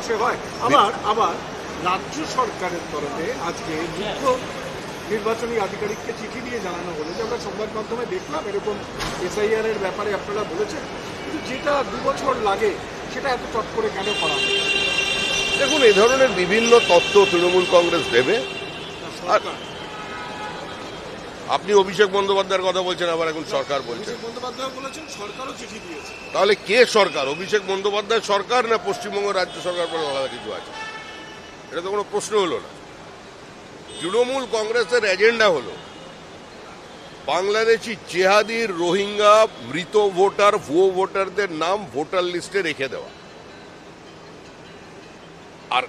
মাসে হয়। আবার রাজ্য সরকারের তরফে আজকে মুখ্য নির্বাচনী আধিকারিককে চিঠি দিয়ে জানানো হলো যে আমরা সংবাদ মাধ্যমে দেখলাম এরকম এসআইআর এর ব্যাপারে আপনারা বলেছেন, কিন্তু যেটা 2 বছর লাগে সেটা এত চট করে কেন করা হয়? দেখুন, এই ধরনের বিভিন্ন তথ্য তৃণমূল কংগ্রেস দেবে। আর আপনি অভিষেক বন্দ্যোপাধ্যায়ের কথা বলছেন, আবার এখন সরকার বলছেন। অভিষেক বন্দ্যোপাধ্যায় বলেছেন সরকারও চিঠি দিয়েছে। তাহলে কে সরকার? অভিষেক বন্দ্যোপাধ্যায় সরকার না পশ্চিমবঙ্গ রাজ্য সরকার বলে আলাদা কিছু আছে? এটা তো কোনো প্রশ্ন হলো না। তৃণমূল কংগ্রেসের এজেন্ডা হলো বাংলাদেশি জেহাদির রোহিঙ্গা মৃত ভোটার ভুয়ো ভোটারদের নাম ভোটার লিস্টে রেখে দেওয়া। আর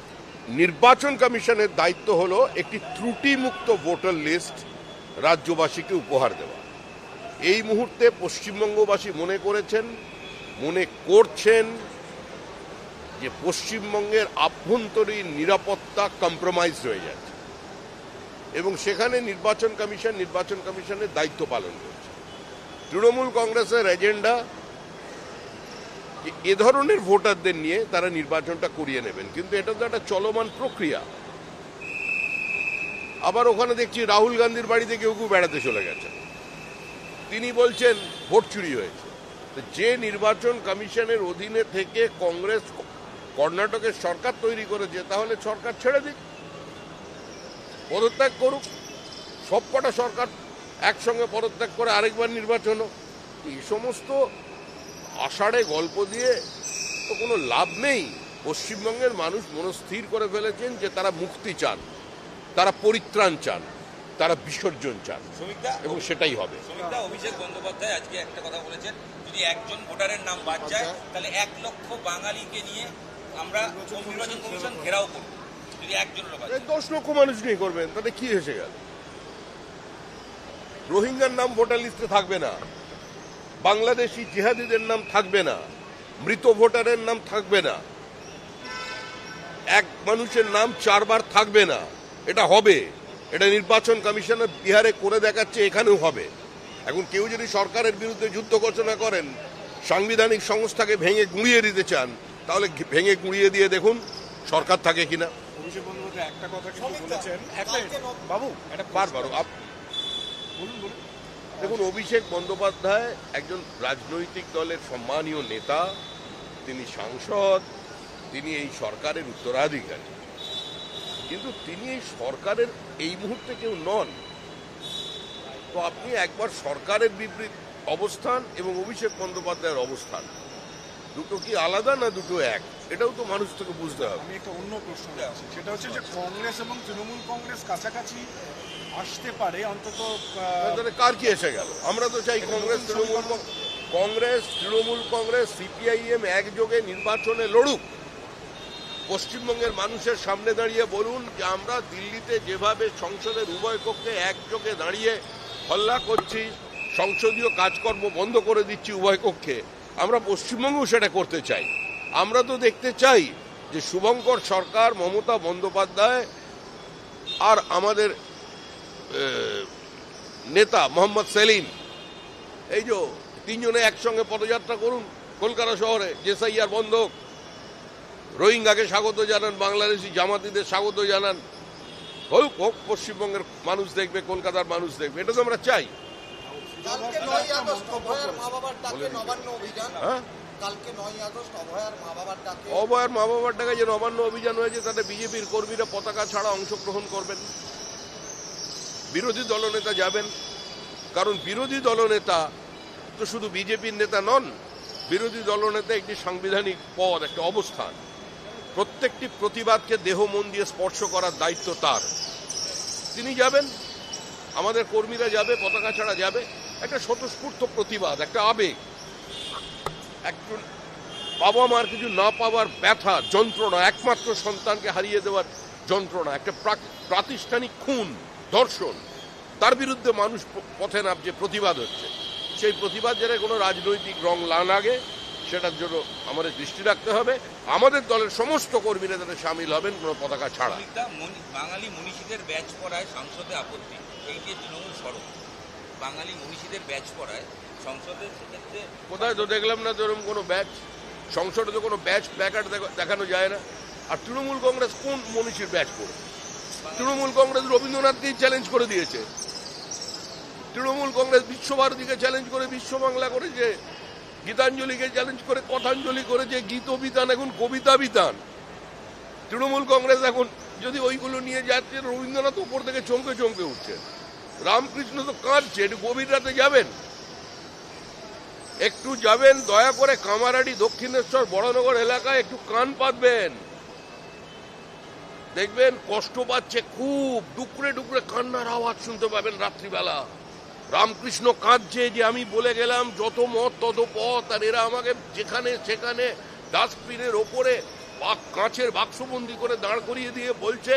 নির্বাচন কমিশনের দায়িত্ব হলো একটি ত্রুটিমুক্ত ভোটার লিস্ট রাজ্যবাসীকে উপহার দেওয়া। এই মুহূর্তে পশ্চিমবঙ্গবাসী মনে করছেন যে পশ্চিমবঙ্গের আভ্যন্তরীণ নিরাপত্তা কম্প্রোমাইজ হয়ে যাচ্ছে এবং সেখানে নির্বাচন কমিশনের দায়িত্ব পালন করছে। তৃণমূল কংগ্রেসের এজেন্ডা এ ধরনের ভোটারদের নিয়ে তারা নির্বাচনটা করিয়ে নেবেন, কিন্তু এটা তো একটা চলমান প্রক্রিয়া। আবার ওখানে দেখছি রাহুল গান্ধীর বাড়িতে কেউ বেড়াতে চলে গেছে, তিনি বলছেন ভোট চুরি হয়েছে। যে নির্বাচন কমিশনের অধীনে থেকে কংগ্রেস কর্ণাটকের সরকার তৈরি করেছে, তাহলে সরকার ছেড়ে দিক, পদত্যাগ করুক। সবকটা সরকার একসঙ্গে পদত্যাগ করে আরেকবার নির্বাচন হোক। এই সমস্ত আষাঢ়ে গল্প দিয়ে তো কোনো লাভ নেই। পশ্চিমবঙ্গের মানুষ মনস্থির করে ফেলেছেন যে তারা মুক্তি চান, তারা পরিত্রাণ চান, তারা বিসর্জন চান, এবং সেটাই হবে। অভিষেক বন্দ্যোপাধ্যায় আজকে একটা কথা বলেছেন, যদি একজন ভোটারের নাম বাদ যায় তাহলে 1 লক্ষ বাঙালিকে নিয়ে আমরা নির্বাচন কমিশন ঘেরাও করব। যদি একজন 10 লক্ষ মানুষ নিয়ে করবেন, তাতে কি এসে গেল? রোহিঙ্গার নাম ভোটার লিস্টে থাকবে না, বাংলাদেশি জিহাদিদের নাম থাকবে না, মৃত ভোটারের নাম থাকবে না, এক মানুষের নাম 4 বার থাকবে না। এটা হবে। এটা নির্বাচন কমিশনের বিহারে করে দেখাচ্ছে, এখানেও হবে। এখন কেউ যদি সরকারের বিরুদ্ধে যুদ্ধ ঘোষণা করেন, সাংবিধানিক সংস্থাকে ভেঙে গুঁড়িয়ে দিতে চান, তাহলে ভেঙে গুঁড়িয়ে দিয়ে দেখুন সরকার থাকে কিনা। অভিষেক বন্দ্যোপাধ্যায় একটা কথা কিন্তু বলেছেন, বাবু এটা বারবার বলুন। দেখুন, অভিষেক বন্দ্যোপাধ্যায় একজন রাজনৈতিক দলের সম্মানীয় নেতা, তিনি সাংসদ, তিনি এই সরকারের উত্তরাধিকারী, কিন্তু তিনি এই সরকারের এই মুহূর্তে কেউ নন। তো আপনি একবার সরকারের বিবৃত অবস্থান এবং অভিষেক বন্দ্যোপাধ্যায়ের অবস্থান দুটো কি আলাদা না দুটো এক? এটাও তো মানুষ থেকে বুঝতে হবে। আমি একটা অন্য প্রশ্ন আছে, সেটা হচ্ছে যে কংগ্রেস এবং তৃণমূল কংগ্রেস কাছাকাছি আসতে পারে, অন্তত কার কি এসে গেল? আমরা তো চাই কংগ্রেস তৃণমূল কংগ্রেস সিপিআইএম একযোগে নির্বাচনে লড়ুক। পশ্চিমবঙ্গের মানুষের সামনে দাঁড়িয়ে বলুন যে আমরা দিল্লিতে যেভাবে সংসদের উভয় কক্ষে একযোগে দাঁড়িয়ে হল্লা করছি, সংসদীয় কাজকর্ম বন্ধ করে দিচ্ছি উভয় কক্ষে, আমরা পশ্চিমবঙ্গেও সেটা করতে চাই। আমরা তো দেখতে চাই যে শুভঙ্কর সরকার, মমতা বন্দ্যোপাধ্যায় আর আমাদের নেতা মোহাম্মদ সেলিম, এই যে 3 জনে একসঙ্গে পদযাত্রা করুন কলকাতা শহরে, এসআইআর বন্ধ, রোহিঙ্গাকে স্বাগত জানান, বাংলাদেশি জামাতিদের স্বাগত জানান, হোক পশ্চিমবঙ্গের মানুষ দেখবে, কলকাতার মানুষ দেখবে। এটা তো আমরা চাই। অভয়ার মা বাবার ডাকে যে নবান্ন অভিযান হয়েছে, তাতে বিজেপির কর্মীরা পতাকা ছাড়া অংশগ্রহণ করবেন, বিরোধী দলনেতা যাবেন। কারণ বিরোধী দলনেতা তো শুধু বিজেপির নেতা নন, বিরোধী দলনেতা একটি সাংবিধানিক পদ, একটা অবস্থান। প্রত্যেকটি প্রতিবাদকে দেহ মন দিয়ে স্পর্শ করার দায়িত্ব তার। তিনি যাবেন, আমাদের কর্মীরা যাবে, পতাকা ছাড়া যাবে। একটা স্বতঃস্ফূর্ত প্রতিবাদ, একটা আবেগ, একজন বাবা মার কিছু না পাওয়ার ব্যথা, যন্ত্রণা, একমাত্র সন্তানকে হারিয়ে দেওয়ার যন্ত্রণা, একটা প্রাতিষ্ঠানিক খুন, ধর্ষণ, তার বিরুদ্ধে মানুষ পথে নামছে, প্রতিবাদ হচ্ছে। সেই প্রতিবাদ যারা কোনো রাজনৈতিক রং লাগে, সেটার জন্য আমাদের দৃষ্টি রাখতে হবে। আমাদের দলের সমস্ত কর্মীরা যাতে সামিল হবেন কোনো পতাকা ছাড়া। বাঙালি মনীষীদের ব্যাচ পড়ায় সংসদে আপত্তি, এই যে তৃণমূল সড়ক বাঙালি মনীষীদের ব্যাচ পড়ায় সংসদের, সেক্ষেত্রে কোথায় তো দেখলাম না তো এরকম কোনো ব্যাচ। সংসদে তো কোনো ব্যাচ প্ল্যাকার্ড দেখানো যায় না। আর তৃণমূল কংগ্রেস কোন মনীষীর ব্যাচ করে? তৃণমূল কংগ্রেস রবীন্দ্রনাথকেই চ্যালেঞ্জ করে দিয়েছে। তৃণমূল কংগ্রেস বিশ্বভারতীকে চ্যালেঞ্জ করে বিশ্ব বাংলা করেছে, গীতাঞ্জলিকে চ্যালেঞ্জ করে কথাঞ্জলি করেছে, গীত বিতান এখন কবিতা বিতান। তৃণমূল কংগ্রেস এখন যদি ওইগুলো নিয়ে যাচ্ছে, রবীন্দ্রনাথ উপর থেকে চমকে চমকে উঠছে। রামকৃষ্ণ তো কাঁদছে, একটু গভীর রাতে যাবেন, একটু যাবেন দয়া করে কামারাডি দক্ষিণেশ্বর বড়নগর এলাকায় একটু কান পাতবেন, দেখবেন কষ্ট পাচ্ছে খুব, ডুকরে ডুকরে কান্নার আওয়াজ শুনতে পাবেন রাত্রিবেলা। রামকৃষ্ণ কাঁদছে যে আমি বলে গেলাম যত মত তত পথ, আর এরা আমাকে যেখানে সেখানে ডাস্টবিনের ওপরে কাঁচের বাক্সবন্দি করে দাঁড় করিয়ে দিয়ে বলছে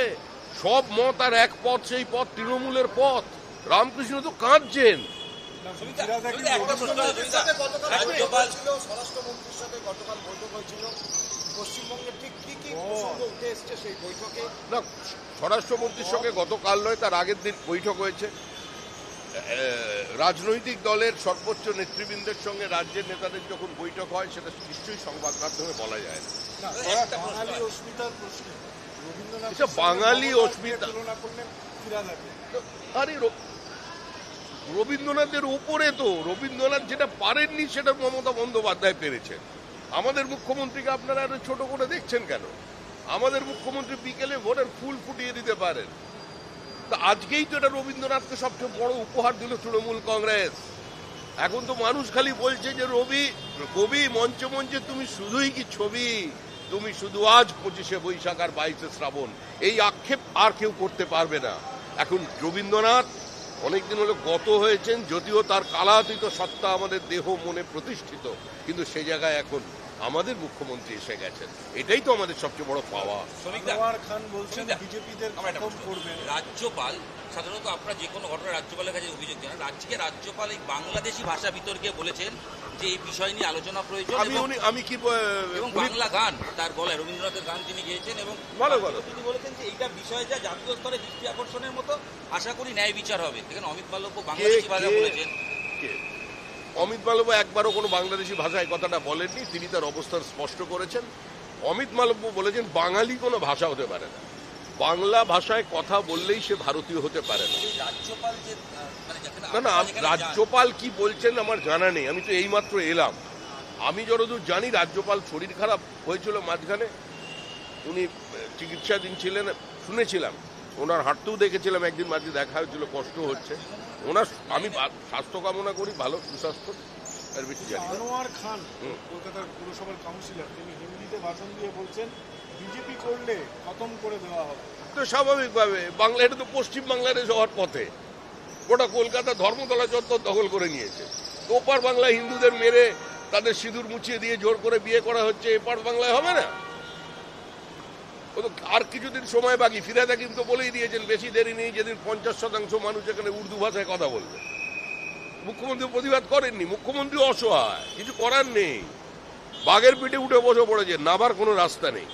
সব মত আর এক পথ, সেই পথ তৃণমূলের পথ। রামকৃষ্ণ তো কাঁদছেন। স্বরাষ্ট্রমন্ত্রীর সাথে গতকাল বৈঠক হয়েছিল, পশ্চিমবঙ্গে ঠিক কি কি প্রসঙ্গ উঠে এসছে সেই বৈঠকে? না, স্বরাষ্ট্রমন্ত্রীর সঙ্গে গতকাল নয়, তার আগের দিন বৈঠক হয়েছে। রাজনৈতিক দলের সর্বোচ্চ নেতৃবৃন্দের সঙ্গে রাজ্যের নেতাদের যখন বৈঠক হয় সেটা নিশ্চয়ই সংবাদ মাধ্যমে বলা যায় না। বাঙালি অস্মিতার প্রশ্নে এটা বাঙালি অস্মিতা, আরে রবীন্দ্রনাথের উপরে তো, রবীন্দ্রনাথ যেটা পারেননি সেটা মমতা বন্দ্যোপাধ্যায় পেরেছেন। আমাদের মুখ্যমন্ত্রীকে আপনারা এত ছোট করে দেখছেন কেন? আমাদের মুখ্যমন্ত্রী বিকেলে ভোরের ফুল ফুটিয়ে দিতে পারেন। তা আজকেই তো এটা রবীন্দ্রনাথকে সবচেয়ে বড় উপহার দিল তৃণমূল কংগ্রেস। এখন তো মানুষ খালি বলছে যে কবি মঞ্চে মঞ্চে তুমি শুধুই কি ছবি, তুমি শুধু আজ 25শে বৈশাখ আর 22শে শ্রাবণ, এই আক্ষেপ আর কেউ করতে পারবে না। এখন রবীন্দ্রনাথ অনেকদিন হলো গত হয়েছেন, যদিও তার কালাতীত সত্তা আমাদের দেহ মনে প্রতিষ্ঠিত, কিন্তু সেই জায়গায় এখন আমাদের মুখ্যমন্ত্রী এসে গেছেন, এটাই তো আমাদের সবচেয়ে বড় পাওয়া। রাজ্যপাল সাধারণত আপনারা যে কোনো ঘটনা রাজ্যপালের কাছে অভিযোগ জানান, আজকে রাজ্যপাল এই বাংলাদেশি ভাষা বিতর্কে বলেছেন যে এই বিষয় নিয়ে আলোচনা প্রয়োজন, আমি কি এবং বাংলা গান তার গলায় রবীন্দ্রনাথের গান তিনি গেয়েছেন, এবং তিনি বলেছেন যে এইটা বিষয় যা জাতীয় স্তরে দৃষ্টি আকর্ষণের মতো, আশা করি ন্যায় বিচার হবে। এখানে অমিত মাল্লব্য বাংলাদেশি ভাষা বলেছেন। অমিত মালব্য একবারও কোনো বাংলাদেশি ভাষায় কথাটা বলেননি, তিনি তার অবস্থান স্পষ্ট করেছেন। অমিত মালব্য বলেছেন বাঙালি কোনো ভাষা হতে পারে না, বাংলা ভাষায় কথা বললেই সে ভারতীয় হতে পারে না। না না, রাজ্যপাল কি বলছেন আমার জানা নেই, আমি তো এইমাত্র এলাম। আমি যতদূর জানি রাজ্যপাল শরীর খারাপ হয়েছিল মাঝখানে, উনি চিকিৎসাধীন ছিলেন শুনেছিলাম, ওনার হাঁটতেও দেখেছিলাম একদিন মাঝে দেখা হয়েছিল, কষ্ট হচ্ছে ওনার। আমি স্বাস্থ্য কামনা করি, ভালো সুস্বাস্থ্য। আর বেশি জানি আনোয়ার খান কলকাতার পুরসভার কাউন্সিলর, তিনি হিন্দিতে ভাষণ দিয়ে বলছেন বিজেপি করলে খতম করে দেওয়া হবে। তো স্বাভাবিকভাবে বাংলা, এটা তো পশ্চিম বাংলার যাওয়ার পথে, গোটা কলকাতা ধর্মতলা চত্বর দখল করে নিয়েছে। ওপার বাংলায় হিন্দুদের মেরে তাদের সিঁদুর মুছিয়ে দিয়ে জোর করে বিয়ে করা হচ্ছে, এপার বাংলায় হবে না। ও তো আর কিছুদিন সময় বাকি। ফিরাদা কিন্তু বলেই দিয়েছেন বেশি দেরি নেই, যেদিন 50% মানুষ এখানে উর্দু ভাষায় কথা বলবে। মুখ্যমন্ত্রী প্রতিবাদ করেননি, মুখ্যমন্ত্রী অসহায়, কিছু করার নেই, বাঘের পিঠে উঠে বসে পড়েছে, নামার কোনো রাস্তা নেই।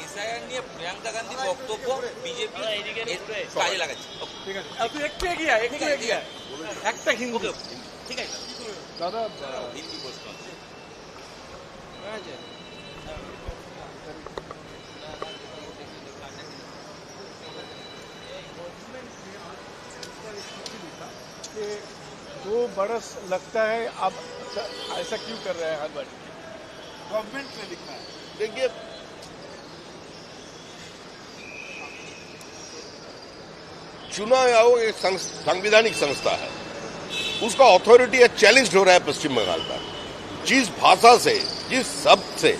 এসআইআর নিয়ে প্রিয়াঙ্কা গান্ধী বক্তব্য বিজেপি কাজে লাগাচ্ছে। ঠিক আছে, একটু এগিয়ে একটা হিন্দু, ঠিক আছে দাদা হিন্দি প্রশ্ন कि 2 बरस लगता है, अब ऐसा क्यों कर रहे हैं हर बार? गवर्नमेंट ने लिखा है। देखिए, चुनाव आयोग एक संवैधानिक संस्था है, उसका अथॉरिटी चैलेंज हो रहा है पश्चिम बंगाल पर। जिस भाषा से, जिस शब्द से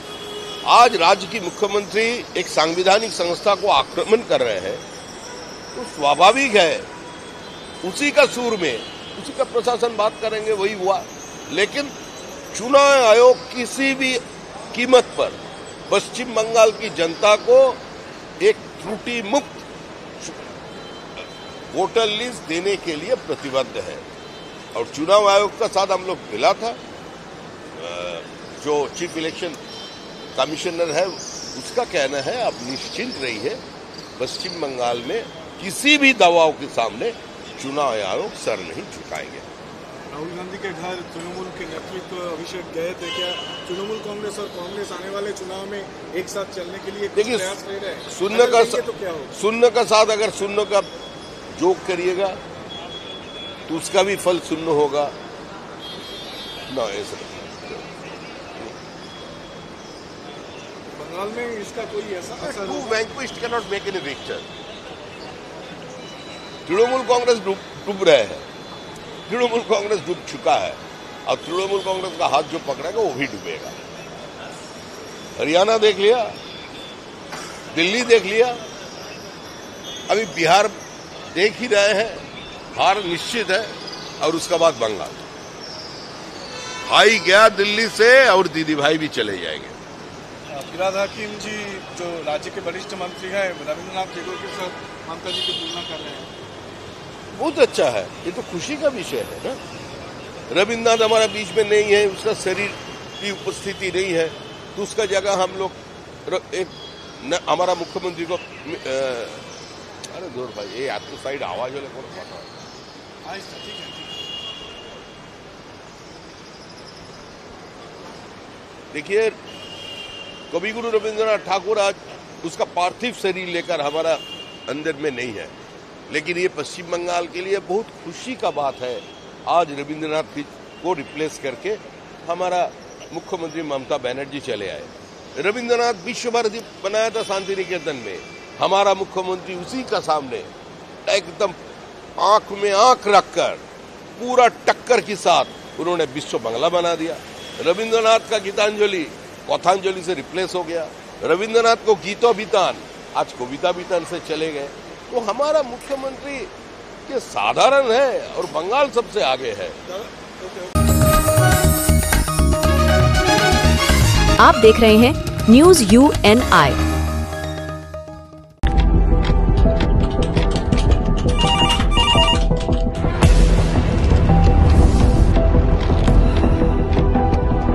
आज राज्य की मुख्यमंत्री एक संवैधानिक संस्था को आक्रमण कर रहे हैं, तो स्वाभाविक है उसी का सूर में उसी का प्रशासन बात करेंगे, वही हुआ। लेकिन चुनाव आयोग किसी भी कीमत पर पश्चिम बंगाल की जनता को एक त्रुटि मुक्त वोटर लिस्ट देने के लिए प्रतिबद्ध है। और चुनाव आयोग का साथ हम लोग मिला था, जो चीफ इलेक्शन कमिश्नर है उसका कहना है अब निश्चिंत रहिए, पश्चिम बंगाल में किसी भी दबाव के सामने चुनाव आयोग सर नहीं झुकाएंगे। राहुल गांधी के घर तृणमूल के नेतृत्व अभिषेक गए थे, क्या तृणमूल कांग्रेस और कांग्रेस आने वाले चुनाव में एक साथ चलने के लिए कुछ प्रयास कर रहे हैं? सुनने का तो क्या होगा? सुनने का साथ अगर सुनने का जोक करिएगा तो उसका भी फल सुन्न होगा ना। ऐसा बंगाल में इसका कोई ऐसा असर टू होगा? Vanquished can not make any victor. Trinamool Congress डूब रहे हैं, तृणमूल कांग्रेस डूब चुका है और तृणमूल कांग्रेस का हाथ जो पकड़ेगा वो भी डूबेगा। हरियाणा देख लिया, दिल्ली देख लिया, अभी बिहार देख ही रहे हैं, हार निश्चित है। और उसके बाद बंगाल। भाई गया दिल्ली से और दीदी भाई भी चले जाएंगे। फिराद हकीम जी जो राज्य के वरिष्ठ मंत्री हैं, रविंद्रनाथ टैगोर के साथ ममता जी की तुलना कर रहे हैं। बहुत अच्छा है, ये तो खुशी का विषय है ना। रविंद्रनाथ हमारा बीच में नहीं है, उसका शरीर की उपस्थिति नहीं है, तो उसका जगह हम लोग हमारा मुख्यमंत्री को अरे जोर भाई ये आपको साइड आवाज वाले कौन पता है? ठीक है। देखिए कवि गुरु रविंद्रनाथ ठाकुर आज उसका पार्थिव शरीर लेकर हमारा अंदर में नहीं है, लेकिन ये पश्चिम बंगाल के लिए बहुत खुशी का बात है। आज रविंद्रनाथ को रिप्लेस करके हमारा मुख्यमंत्री ममता बनर्जी चले आए। रविंद्रनाथ विश्व भारती बनाया था शांति निकेतन में, हमारा मुख्यमंत्री उसी का सामने एकदम आंख में आंख रखकर पूरा टक्कर के साथ उन्होंने विश्व बंगला बना दिया। रविंद्रनाथ का गीतांजलि कथांजलि से रिप्लेस हो गया। रविंद्रनाथ को गीतो बीतान आज कविता बीतान से चले गए। तो हमारा मुख्यमंत्री के साधारण है और बंगाल सबसे आगे है। आप देख रहे हैं न्यूज UNI।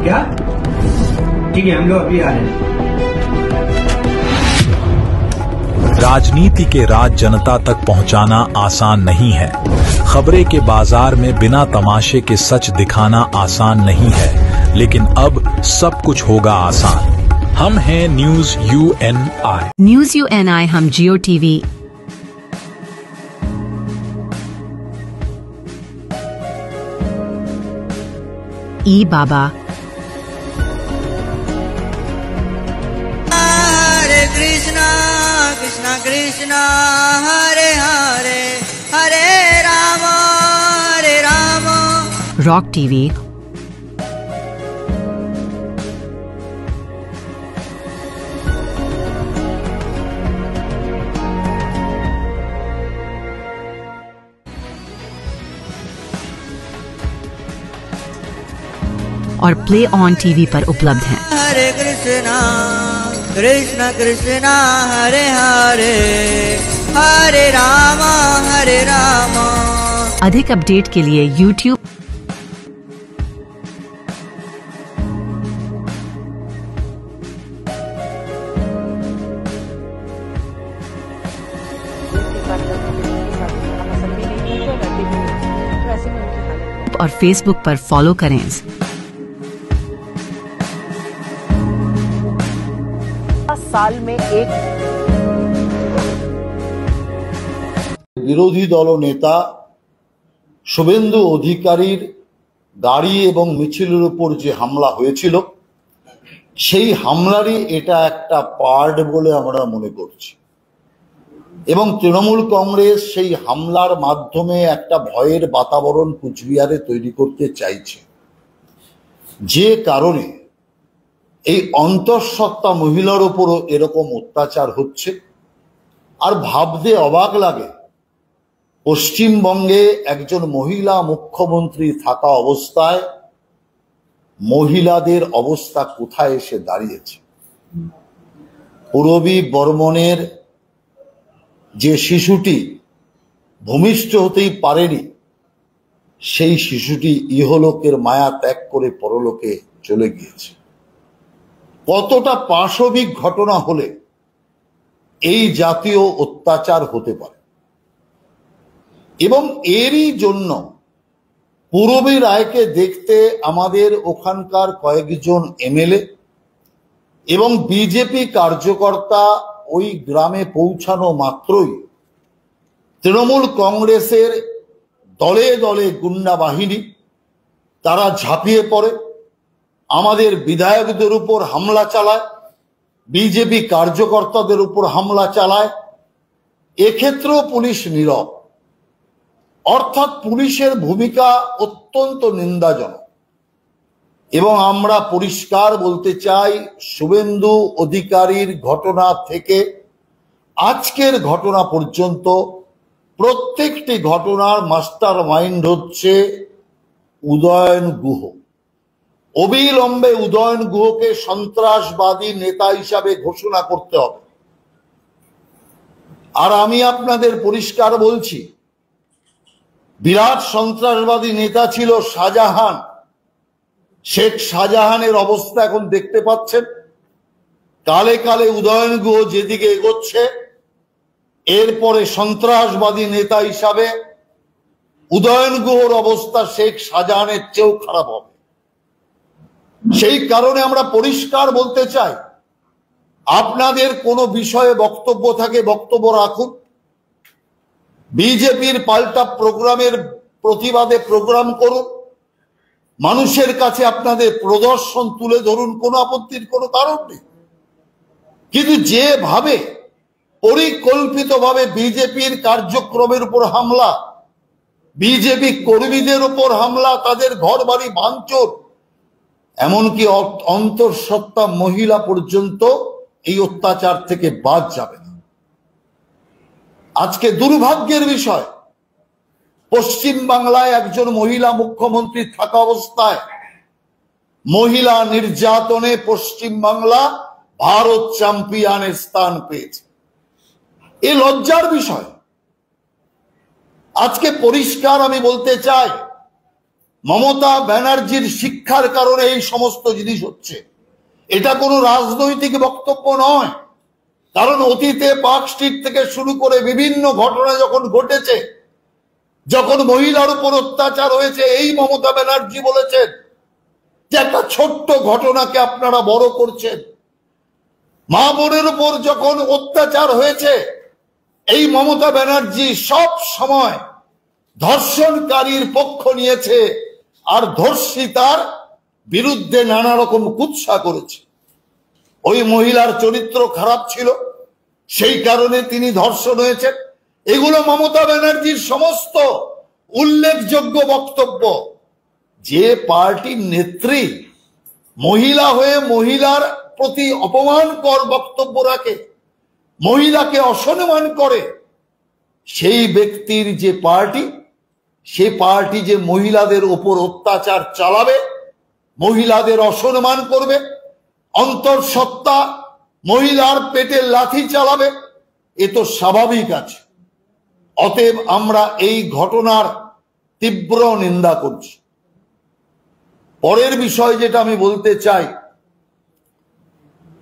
क्या? ठीक है, हम लोग अभी आ रहे हैं। राजनीति के राज जनता तक पहुंचाना आसान नहीं है। खबरें के बाजार में बिना तमाशे के सच दिखाना आसान नहीं है, लेकिन अब सब कुछ होगा आसान। हम हैं न्यूज UNI। न्यूज UNI हम जियो टीवी, ई बाबा, हरे कृष्णा कृष्णा कृष्णा हरे हरे हरे राम रॉक टीवी, और प्ले ऑन टीवी पर उपलब्ध हैं। हरे कृष्णा कृष्णा कृष्णा हरे हरे हरे राम हरे राम। अधिक अपडेट के लिए YouTube और Facebook पर फॉलो करें। साल में एक বিরোধী দলনেতা শুভেন্দু অধিকারীর গাড়ি এবং মিছিলের উপর যে হামলা হয়েছিল সেই হামলারই এটা একটা পার্ট বলে আমরা মনে করছি এবং তৃণমূল কংগ্রেস সেই হামলার মাধ্যমে একটা ভয়ের বাতাবরণ কুচবিহারে তৈরি করতে চাইছে, যে কারণে এই অন্তঃসত্ত্বা মহিলার উপরও এরকম অত্যাচার হচ্ছে। আর ভাবতে অবাক লাগে পশ্চিমবঙ্গে একজন মহিলা মুখ্যমন্ত্রী থাকা অবস্থায় মহিলাদের অবস্থা কোথায় এসে দাঁড়িয়েছে। পূরবী বর্মনের যে শিশুটি ভূমিষ্ঠ হতেই পারেনি, সেই শিশুটি ইহলোকের মায়া ত্যাগ করে পরলোকে চলে গিয়েছে। কতটা পাশবিক ঘটনা হলে এই জাতীয় অত্যাচার হতে পারে এবং এরই জন্য পূরবী রায়কে দেখতে আমাদের ওখানকার কয়েকজন এমএলএ এবং বিজেপি কার্যকর্তা ওই গ্রামে পৌঁছানো মাত্রই তৃণমূল কংগ্রেসের দলে দলে গুন্ডা বাহিনী তারা ঝাঁপিয়ে পড়ে, আমাদের বিধায়কদের উপর হামলা চালায়, বিজেপি কার্যকর্তাদের উপর হামলা চালায়। এক্ষেত্রেও পুলিশ নীরব, অর্থাৎ পুলিশের ভূমিকা অত্যন্ত নিন্দাজনক। এবং আমরা পরিষ্কার বলতে চাই, শুভেন্দু অধিকারীর ঘটনা থেকে আজকের ঘটনা পর্যন্ত প্রত্যেকটি ঘটনার মাস্টার মাইন্ড হচ্ছে উদয়ন গুহ। অবিলম্বে উদয়ন গুহকে সন্ত্রাসবাদী নেতা হিসাবে ঘোষণা করতে হবে। আর আমি আপনাদের পরিষ্কার বলছি, বিরাট সন্ত্রাসবাদী নেতা ছিল শাহজাহান। শেখ শাহজাহানের অবস্থা এখন দেখতে পাচ্ছেন। কালে কালে উদয়ন গুহ যেদিকে এগোচ্ছে, এরপরে সন্ত্রাসবাদী নেতা হিসাবে উদয়ন গুহর অবস্থা শেখ শাহজাহানের চেয়েও খারাপ হবে। সেই কারণে আমরা পরিষ্কার বলতে চাই, আপনাদের কোনো বিষয়ে বক্তব্য থাকে বক্তব্য রাখুন। বিজেপির পাল্টা প্রোগ্রামের প্রতিবাদে প্রোগ্রাম করুন, মানুষের কাছে আপনাদের প্রদর্শন তুলে ধরুন, কোনো আপত্তির কোনো কারণ নেই। কিন্তু যেভাবে পরিকল্পিতভাবে বিজেপির কার্যক্রমের উপর হামলা, বিজেপি কর্মীদের উপর হামলা, তাদের ঘর বাড়ি ভাঙচুর, এমনকি অন্তঃসত্ত্বা মহিলা পর্যন্ত এই অত্যাচার থেকে বাদ যাবে না। আজকে দুর্ভাগ্যের বিষয়, পশ্চিম বাংলায় একজন মহিলা মুখ্যমন্ত্রী থাকা অবস্থায় মহিলা নির্যাতনে পশ্চিম বাংলা ভারত চ্যাম্পিয়নের স্থান পেয়েছে। এ লজ্জার বিষয়। আজকে পরিষ্কার আমি বলতে চাই, মমতা ব্যানার্জির শিক্ষার কারণে এই সমস্ত জিনিস হচ্ছে। এটা কোনো রাজনৈতিক বক্তব্য নয়। কারণ অতীতে পার্ক স্ট্রিট থেকে শুরু করে বিভিন্ন ঘটনা যখন ঘটেছে, যখন মহিলার উপর অত্যাচার হয়েছে, এই মমতা ব্যানার্জি বলেছেন যে একটা ছোট্ট ঘটনাকে আপনারা বড় করছেন। মা বোনের উপর যখন অত্যাচার হয়েছে, এই মমতা ব্যানার্জি সব সময় ধর্ষণকারীর পক্ষ নিয়েছে আর ধর্ষিতার বিরুদ্ধে নানা রকম কুৎসা করেছে। ওই মহিলার চরিত্র খারাপ ছিল, সেই কারণে তিনি ধর্ষণ হয়েছেন। এগুলো মমতা ব্যানার্জির সমস্ত উল্লেখযোগ্য বক্তব্য। যে পার্টির নেত্রী মহিলা হয়ে মহিলার প্রতি অপমানকর বক্তব্য রাখে, মহিলাকে অসম্মান করে, সেই ব্যক্তির যে পার্টি, সে পার্টি যে মহিলাদের উপর অত্যাচার চালাবে, মহিলাদের অসম্মান করবে, অন্তঃসত্ত্বা মহিলার পেটে লাথি চালাবে, এ তো স্বাভাবিক আছে। অতএব আমরা এই ঘটনার তীব্র নিন্দা করছি। পরের বিষয় যেটা আমি বলতে চাই,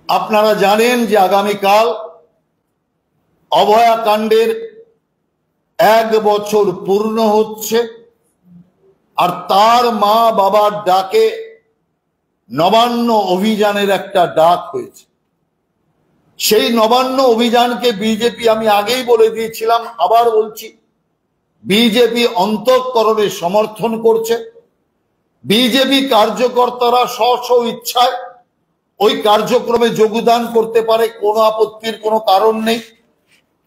আপনারা জানেন যে আগামীকাল অভয়াকাণ্ডের 1 বছর পূর্ণ হচ্ছে। আর তার মা বাবার ডাকে নবান্ন অভিযানের একটা ডাক হয়েছে। সেই নবান্ন অভিযানকে বিজেপি, আমি আগেই বলে দিয়েছিলাম, আবার বলছি, বিজেপি অন্তঃকরণে সমর্থন করছে। বিজেপি কার্যকর্তারা স্ব ইচ্ছায় ওই কার্যক্রমে যোগদান করতে পারে, কোনো আপত্তির কোনো কারণ নেই।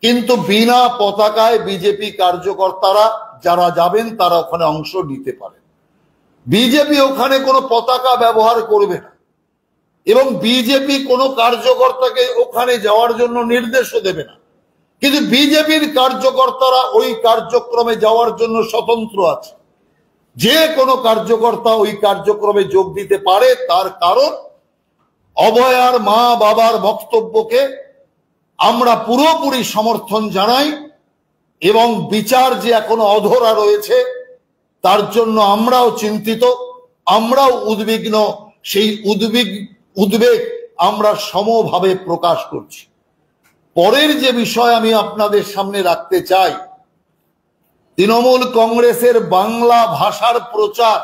কিন্তু বিনা পতাকায় বিজেপি কার্যকর্তারা যারা যাবেন তারা ওখানে অংশ নিতে পারেন। বিজেপি ওখানে কোনো পতাকা ব্যবহার করবে না এবং বিজেপি কোনো কার্যকর্তাকে ওখানে যাওয়ার জন্য নির্দেশও দেবে না। কিন্তু বিজেপির কার্যকর্তারা ওই কার্যক্রমে যাওয়ার জন্য স্বতন্ত্র আছে। যে কোনো কার্যকর্তা ওই কার্যক্রমে যোগ দিতে পারে। তার কারণ, অভয়ার মা বাবার বক্তব্যকে আমরা পুরোপুরি সমর্থন জানাই এবং বিচার যে এখনো অধরা রয়েছে তার জন্য আমরাও চিন্তিত, আমরাও উদ্বিগ্ন। সেই উদ্বেগ আমরা সমভাবে প্রকাশ করছি। পরের যে বিষয় আমি আপনাদের সামনে রাখতে চাই, তৃণমূল কংগ্রেসের বাংলা ভাষার প্রচার,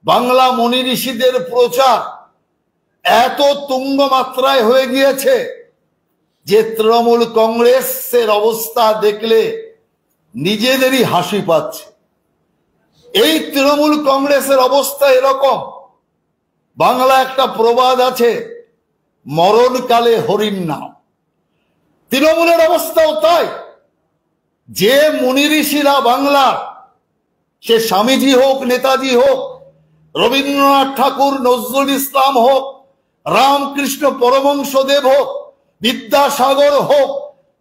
বাংলা মনি ঋষিদের প্রচার এত তুঙ্গ মাত্রায় হয়ে গিয়েছে যে তৃণমূল কংগ্রেসের অবস্থা দেখলে নিজেদেরই হাসি পাচ্ছে। এই তৃণমূল কংগ্রেসের অবস্থা এরকম, বাংলা একটা প্রবাদ আছে, মরণকালে হরিণ নাম। তৃণমূলের অবস্থাও তাই। যে মুনি ঋষিরা বাংলার, সে স্বামীজি হোক, নেতাজি হোক, রবীন্দ্রনাথ ঠাকুর, নজরুল ইসলাম হোক, রামকৃষ্ণ পরমহংসদেব হোক, বিদ্যাসাগর হোক,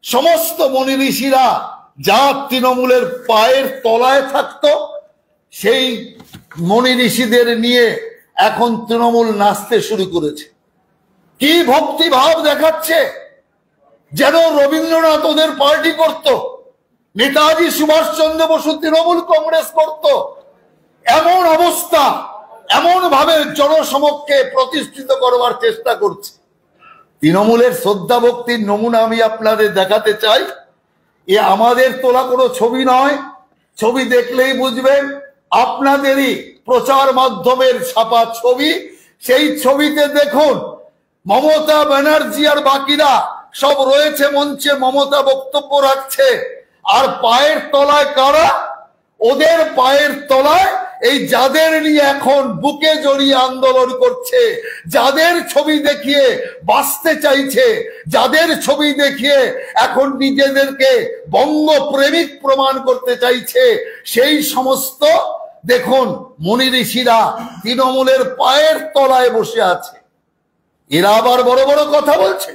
সমস্ত মুনি ঋষিরা যা তৃণমূলের পায়ের তলায় থাকতো, সেই মুনি ঋষিদের নিয়ে এখন তৃণমূল নাচতে শুরু করেছে। কি ভক্তিভাব দেখাচ্ছে, যেন রবীন্দ্রনাথ ওদের পার্টি করত, নেতাজি সুভাষচন্দ্র বসু তৃণমূল কংগ্রেস করত। এমন অবস্থা, এমন ভাবে জনসমক্ষে প্রতিষ্ঠিত করবার চেষ্টা করছে। তৃণমূলের শ্রদ্ধা ভক্তির নমুনা আমি আপনাদের দেখাতে চাই। এ আমাদের তোলা কোনো ছবি নয়, ছবি দেখলেই বুঝবেন, আপনাদেরই প্রচার মাধ্যমের ছাপা ছবি। সেই ছবিতে দেখুন মমতা ব্যানার্জি আর বাকিরা সব রয়েছে মঞ্চে, মমতা বক্তব্য রাখছে, আর পায়ের তলায় কারা? ওদের পায়ের তলায় এই যাদের নিয়ে এখন বুকে জড়িয়ে আন্দোলন করছে, যাদের ছবি দেখিয়ে বাঁচতে চাইছে, যাদের ছবি দেখিয়ে এখন নিজেদেরকে বঙ্গপ্রেমিক প্রমাণ করতে চাইছে, সেই সমস্ত দেখুন মুনি ঋষিরা তৃণমূলের পায়ের তলায় বসে আছে। এরা আবার বড় বড় কথা বলছে,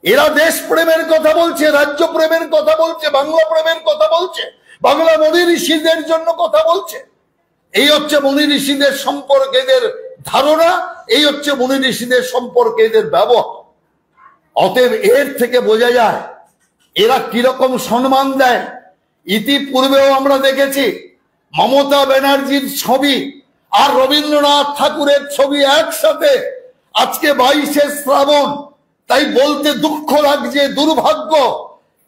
এরা দেশ প্রেমের কথা বলছে, রাজ্য প্রেমের কথা বলছে, বাংলা প্রেমের কথা বলছে, বাংলা মুনি ঋষিদের জন্য কথা বলছে। এই হচ্ছে মুনি ঋষিদের সম্পর্কে এদের ধারণা, এই হচ্ছে মুনি ঋষিদের সম্পর্কে এদের ব্যবহার। অতএব এর থেকে বোঝা যায় এরা কিরকম সম্মান দেয়। ইতিপূর্বেও আমরা দেখেছি মমতা ব্যানার্জির ছবি আর রবীন্দ্রনাথ ঠাকুরের ছবি একসাথে, আজকে 22শে শ্রাবণ। তাই বলতে দুঃখ লাগছে, দুর্ভাগ্য,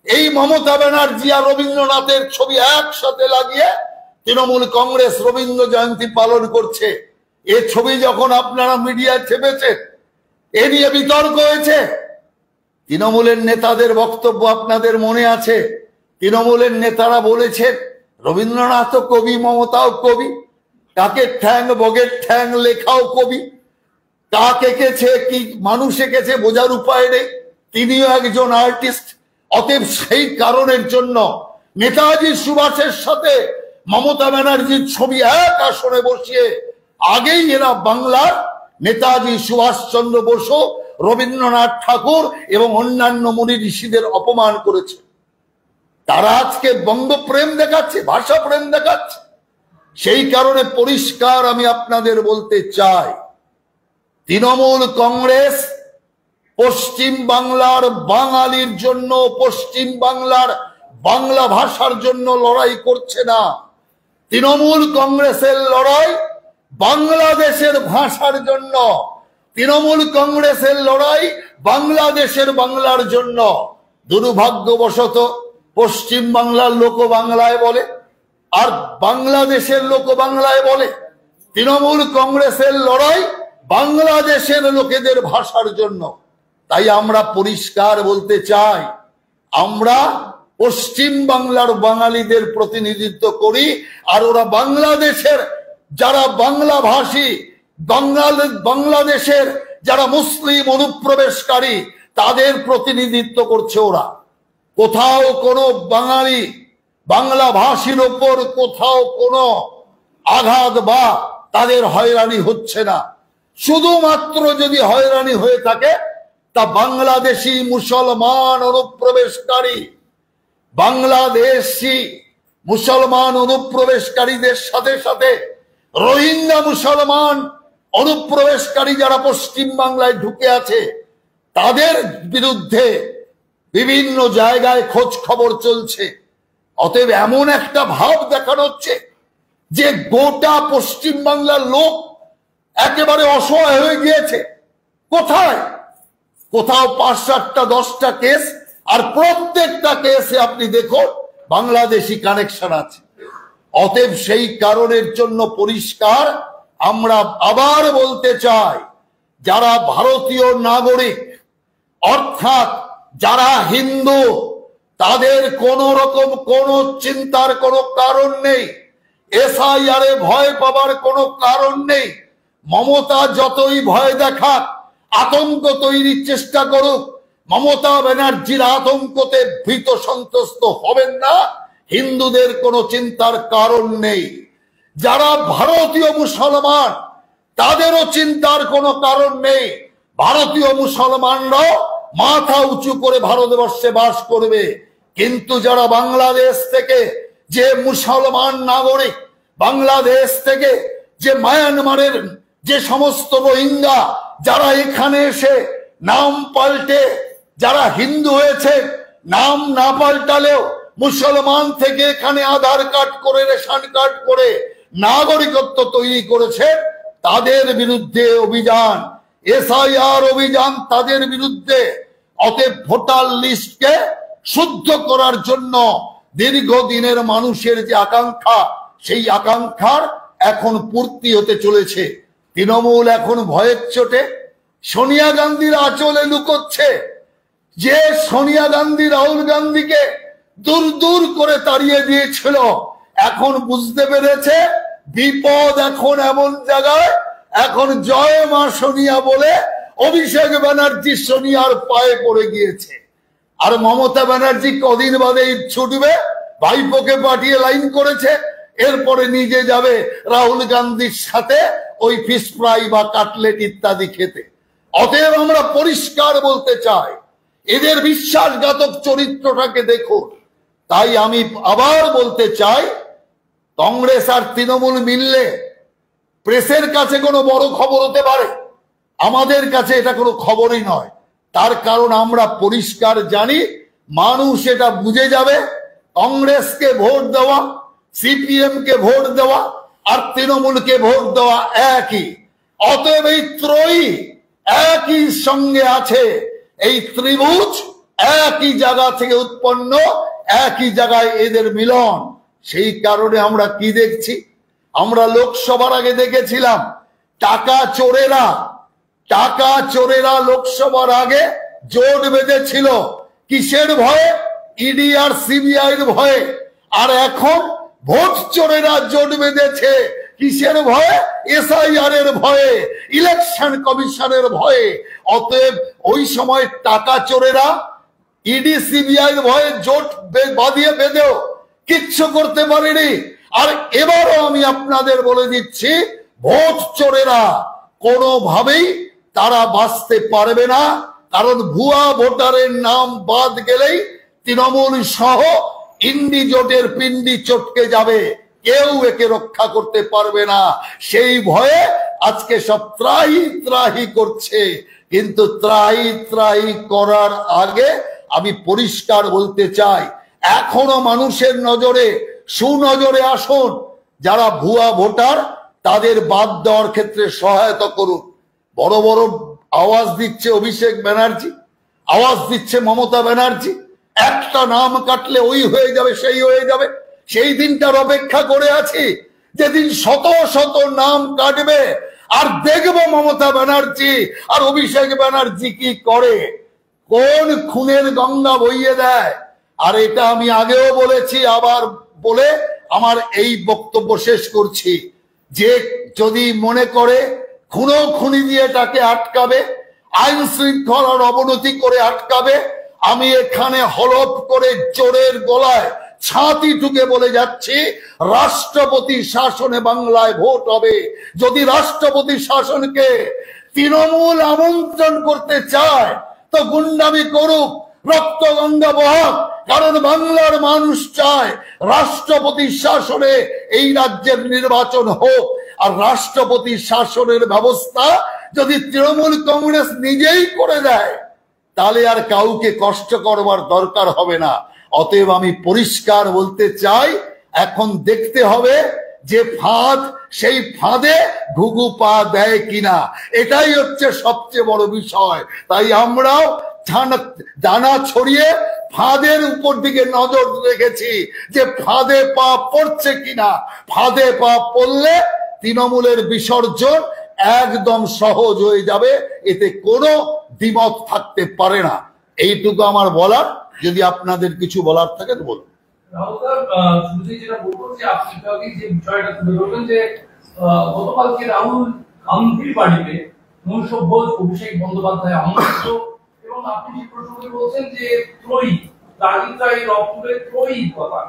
এই মমতা ব্যানার্জি আর রবীন্দ্রনাথের ছবি একসাথে লাগিয়ে তৃণমূল কংগ্রেস রবীন্দ্র জয়ন্তী পালন করছে। এ ছবি যখন আপনারা মিডিয়ায় ছেপেছেন, এ নিয়ে বিতর্ক হয়েছে। তৃণমূলের নেতাদের বক্তব্য আপনাদের মনে আছে। তৃণমূলের নেতারা বলেছেন রবীন্দ্রনাথও কবি, মমতাও কবি, কাকে ঠ্যাং বগের ঠ্যাং লেখাও কবি, কাক এঁকেছে কি মানুষ এঁকেছে বোঝার উপায় নেই, তিনিও একজন আর্টিস্ট। অতএব সেই কারণের জন্য নেতাজি সুভাষের সাথে মমতা ব্যানার্জির ছবি এক আসনে বসিয়ে আগেই এরা বাংলার নেতাজি সুভাষচন্দ্র বসু, রবীন্দ্রনাথ ঠাকুর এবং অন্যান্য মুনি ঋষিদের অপমান করেছে। তারা আজকে বঙ্গপ্রেম দেখাচ্ছে, ভাষা প্রেম দেখাচ্ছে। সেই কারণে পরিষ্কার আমি আপনাদের বলতে চাই, তৃণমূল কংগ্রেস পশ্চিম বাংলার বাঙালির জন্য, পশ্চিম বাংলার বাংলা ভাষার জন্য লড়াই করছে না। তৃণমূল কংগ্রেসের লড়াই বাংলাদেশের ভাষার জন্য, তৃণমূল কংগ্রেসের লড়াই বাংলাদেশের বাংলার জন্য। দুর্ভাগ্যবশত পশ্চিম বাংলার লোক বাংলায় বলে আর বাংলাদেশের লোক বাংলায় বলে। তৃণমূল কংগ্রেসের লড়াই বাংলাদেশের লোকেদের ভাষার জন্য। তাই আমরা পরিষ্কার বলতে চাই, আমরা পশ্চিম বাংলার বাঙালিদের প্রতিনিধিত্ব করি, আর ওরা বাংলাদেশের যারা বাংলা ভাষী, বাংলাদেশের যারা মুসলিম অনুপ্রবেশকারী, তাদের প্রতিনিধিত্ব করছে ওরা। কোথাও কোনো বাঙালি বাংলা ভাষীর ওপর কোথাও কোনো আঘাত বা তাদের হয়রানি হচ্ছে না। শুধুমাত্র যদি হয়রানি হয়ে থাকে তা বাংলাদেশি মুসলমান অনুপ্রবেশকারী, বাংলাদেশি মুসলমান অনুপ্রবেশকারীদের সাথে সাথে রোহিঙ্গা মুসলমান অনুপ্রবেশকারী যারা পশ্চিম বাংলায় ঢুকে আছে, তাদের বিরুদ্ধে বিভিন্ন জায়গায় খোঁজ খবর চলছে। অতএব এমন একটা ভাব দেখানো হচ্ছে যে গোটা পশ্চিম বাংলার লোক একেবারে অসহায় হয়ে গিয়েছে। কোথায়? কোথাও ৫-৭টা ১০টা কেস, আর প্রত্যেকটা কেসে আপনি দেখুন বাংলাদেশি কানেকশন আছে। অতএব সেই কারণের জন্য পরিষ্কার আমরা আবার বলতে চাই, যারা ভারতীয় নাগরিক অর্থাৎ যারা হিন্দু, তাদের কোন রকম কোন চিন্তার কোনো কারণ নেই, এসআইআর এ ভয় পাবার কোনো কারণ নেই। মমতা যতই ভয় দেখাক, আতঙ্ক তৈরির চেষ্টা করুক, মমতা ব্যানার্জির আতঙ্কতে ভীত সন্ত্রস্ত হবেন না। হিন্দুদের কোনো চিন্তার কারণ নেই। যারা ভারতীয় মুসলমান, তাদেরও চিন্তার কোনো কারণ নেই। ভারতীয় মুসলমানরাও মাথা উঁচু করে ভারতবর্ষে বাস করবে। কিন্তু যারা বাংলাদেশ থেকে যে মুসলমান নাগরিক, বাংলাদেশ থেকে যে মায়ানমারের যে সমস্ত রোহিঙ্গা যারা এখানে এসে নাম পাল্টে যারা হিন্দু হয়েছে, নাম না পাল্টালেও মুসলমান থেকে এখানে আধার কার্ড করে রেশন কার্ড করে নাগরিকত্ব তৈরি করেছে, তাদের বিরুদ্ধে অভিযান, এসআইআর অভিযান তাদের বিরুদ্ধে। অতএব ভোটার লিস্টকে শুদ্ধ করার জন্য দীর্ঘদিনের মানুষের যে আকাঙ্ক্ষা, সেই আকাঙ্ক্ষার এখন পূর্তি হতে চলেছে। তৃণমূল এখন ভয়ের চোটে সোনিয়া গান্ধীর আঁচলে লুকোচ্ছে। যে সোনিয়া গান্ধী রাহুল গান্ধীকে দূর দূর করে তাড়িয়ে দিয়েছিল, এখন বুঝতে পেরেছে বিপদ এখন এমন জায়গায়, এখন জয় মা সোনিয়া বলে অভিষেক ব্যানার্জি সোনিয়ার পায়ে পড়ে গিয়েছে। আর মমতা ব্যানার্জি কদিন বাদে ছুটবে, ভাইপোকে পাঠিয়ে লাইন করেছে, এরপরে নিজে যাবে রাহুল গান্ধীর সাথে ওই ফিশ ফ্রাই বা কাটলেট ইত্যাদি খেতে। অতএব আমরা পরিষ্কার বলতে চাই, এদের বিশ্বাসঘাতক চরিত্রটাকে দেখুন। তাই আমি আবার বলতে চাই, কংগ্রেস আর তৃণমূল মিললে প্রেসের কাছে কোনো বড় খবর হতে পারে, আমাদের কাছে এটা কোনো খবরই নয়। তার কারণ আমরা পরিষ্কার জানি, মানুষ এটা বুঝে যাবে, কংগ্রেসকে ভোট দেওয়া, সিপিএম কে ভোট দেওয়া আর তৃণমূলকে ভোট দেওয়া একই। অতএব এই ত্রয়ী একই সঙ্গে আছে, এই ত্রিভুজ একই জায়গা থেকে উৎপন্ন, একই জায়গায় এদের মিলন। সেই কারণে আমরা কি দেখছি, আমরা লোকসভার আগে দেখেছিলাম টাকা চোরেরা লোকসভার আগে জোট বেঁধেছিল কিসের ভয়ে? ইডি আর সিবিআই এর ভয়ে। আর এখন ভোট চোরেরা জোট বেঁধেছে কিসের ভয়ে? এসআইআর এর ভয়ে, ইলেকশন কমিশনের ভয়ে। অতএব ওই সময় টাকা চোরেরা ইডি সিবিআই এর ভয়ে জোট বাঁধিয়ে বেঁধেও কিচ্ছু করতে পারেনি। আর এবারও আমি আপনাদের বলে দিচ্ছি, ভোট চোরেরা কোনোভাবেই তারা বাঁচতে পারবে না। কারণ ভুয়া ভোটারের নাম বাদ গেলেই তৃণমূল সহ ইন্ডি জোটের পিন্ডি চটকে যাবে, কেউ একে রক্ষা করতে পারবে না। সেই ভয়ে আজকে সব ত্রাহি করছে। কিন্তু ত্রাহি করার আগে আমি পরিষ্কার বলতে চাই, এখনো মানুষের নজরে সুনজরে আসুন। যারা ভুয়া ভোটার তাদের বাদ দেওয়ার ক্ষেত্রে সহায়তা করুন। বড় বড় আওয়াজ দিচ্ছে অভিষেক ব্যানার্জি, আওয়াজ দিচ্ছে মমতা ব্যানার্জি, একটা নাম কাটলে ওই হয়ে যাবে, সেই হয়ে যাবে। সেই দিনটার অপেক্ষা করে আছি, যেদিন শত শত নাম কাটবে আর দেখবো মমতা ব্যানার্জি আর অভিষেক ব্যানার্জি কি করে, কোন খুনের গঙ্গা বইয়ে দেয়। আর এটা আমি আগেও বলেছি, আবার বলে আমার এই বক্তব্য শেষ করছি, যে যদি মনে করে খুনি দিয়ে তাকে আটকাবে, আইন শৃঙ্খলার অবনতি করে আটকাবে, আমি এখানে হলফ করে জোরের গলায় ছাতি ঠুকে বলে যাচ্ছি, রাষ্ট্রপতি শাসনে বাংলায় ভোট হবে। যদি রাষ্ট্রপতি শাসনকে তৃণমূল আমন্ত্রণ করতে চায় তো গুন্ডামি করুক, রক্ত গঙ্গা বহাক। কারণ বাংলার মানুষ চায় রাষ্ট্রপতি শাসনে এই রাজ্যের নির্বাচন হোক। আর রাষ্ট্রপতি শাসনের ব্যবস্থা যদি তৃণমূল কংগ্রেস নিজেই করে দেয়, তাহলে আর কাউকে কষ্ট করবার দরকার হবে না। অতএব আমি পরিষ্কার বলতে চাই, এখন দেখতে হবে যে ফাঁদ, সেই ফাঁদে ঘুঘু পা দেয় কিনা, এটাই হচ্ছে সবচেয়ে বড় বিষয়। তাই আমরাও দানা ছড়িয়ে ফাঁদের উপর দিকে নজর রেখেছি যে ফাঁদে পা পড়ছে কিনা। ফাঁদে পা পড়লে তৃণমূলের বিসর্জন একদম সহজ হয়ে যাবে, এতে কোনো দ্বিমত থাকতে পারে না। এইটুকু আমার বলার, যদি আপনাদের কিছু বলার থাকে তো বলুন। গতকালকে রাহুল গান্ধীর বাড়িতে মনসব বোস, অভিষেক বন্দ্যোপাধ্যায় আমন্ত্রিত, এবং আপনি যে প্রসঙ্গে বলছেন যে ত্রয়ী, রাজনীতি রক্তের ত্রয়ী কথা,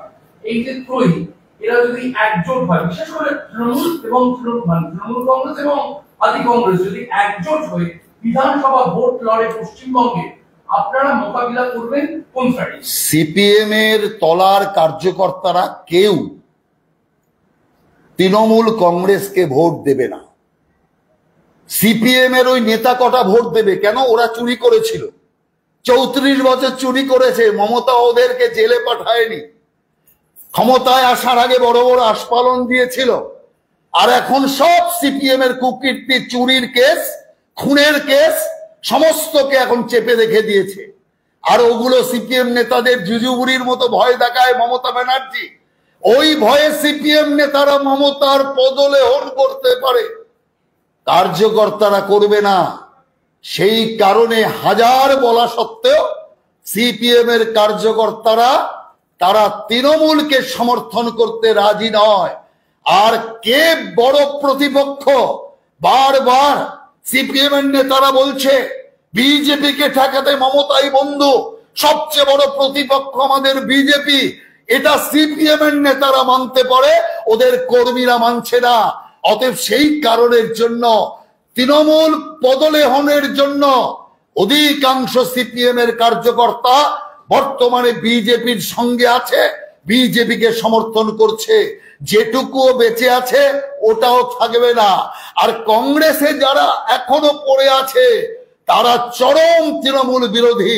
এই যে ত্রয়ী এরা যদি একজোট হয়, বিশেষ করে তৃণমূল এবং তৃণমূল কংগ্রেস এবং আদি কংগ্রেস যদি একজোট হয়ে বিধানসভা ভোট লড়ে পশ্চিমবঙ্গে, আপনারা মোকাবিলা করবেন কোন স্ট্র্যাটেজি? সিপিএম এর তলার কার্যকর্তারা কেউ তৃণমূল কংগ্রেসকে ভোট দেবে না। সিপিএম এর ওই নেতা কটা ভোট দেবে কেন? ওরা চুরি করেছিল, 34 বছর চুরি করেছে, মমতা ওদেরকে জেলে পাঠায়নি, ক্ষমতায় আসার আগে বড় বড় আস্ফালন দিয়েছিল, আর এখন সব সিপিএম এর কুকীর্তি, চুরির কেস, খুনের কেস সমস্তকে এখন চেপে রেখে দিয়েছে। আর ওগুলো সিপিএম নেতাদের জুজুবুরির মতো ভয় দেখায় মমতা ব্যানার্জি। ওই ভয়ে সিপিএম নেতারা মমতার পদলেহন করতে পারে, কার্যকর্তারা করবে না। সেই কারণে হাজার বলা সত্ত্বেও সিপিএম এর কার্যকর্তারা তারা তৃণমূলকে সমর্থন করতে রাজি নয়। আর কে বড় প্রতিপক্ষ? বারবার সিপিএম এর নেতারা বলছে বিজেপি কে ঠেকাতে মমতাই বন্ধু, সবচেয়ে বড় প্রতিপক্ষ আমাদের বিজেপি। এটা সিপিএম এর নেতারা মানতে পারে, ওদের কর্মীরা মানছে না। অতএব সেই কারণের জন্য তৃণমূল পদলেহনের জন্য অধিকাংশ সিপিএম এর কার্যকর্তা বর্তমানে বিজেপির সঙ্গে আছে, বিজেপিকে সমর্থন করছে। যেটুকুও বেঁচে আছে ওটাও থাকবে না। আর কংগ্রেসে যারা এখনো পড়ে আছে তারা চরম তৃণমূল বিরোধী,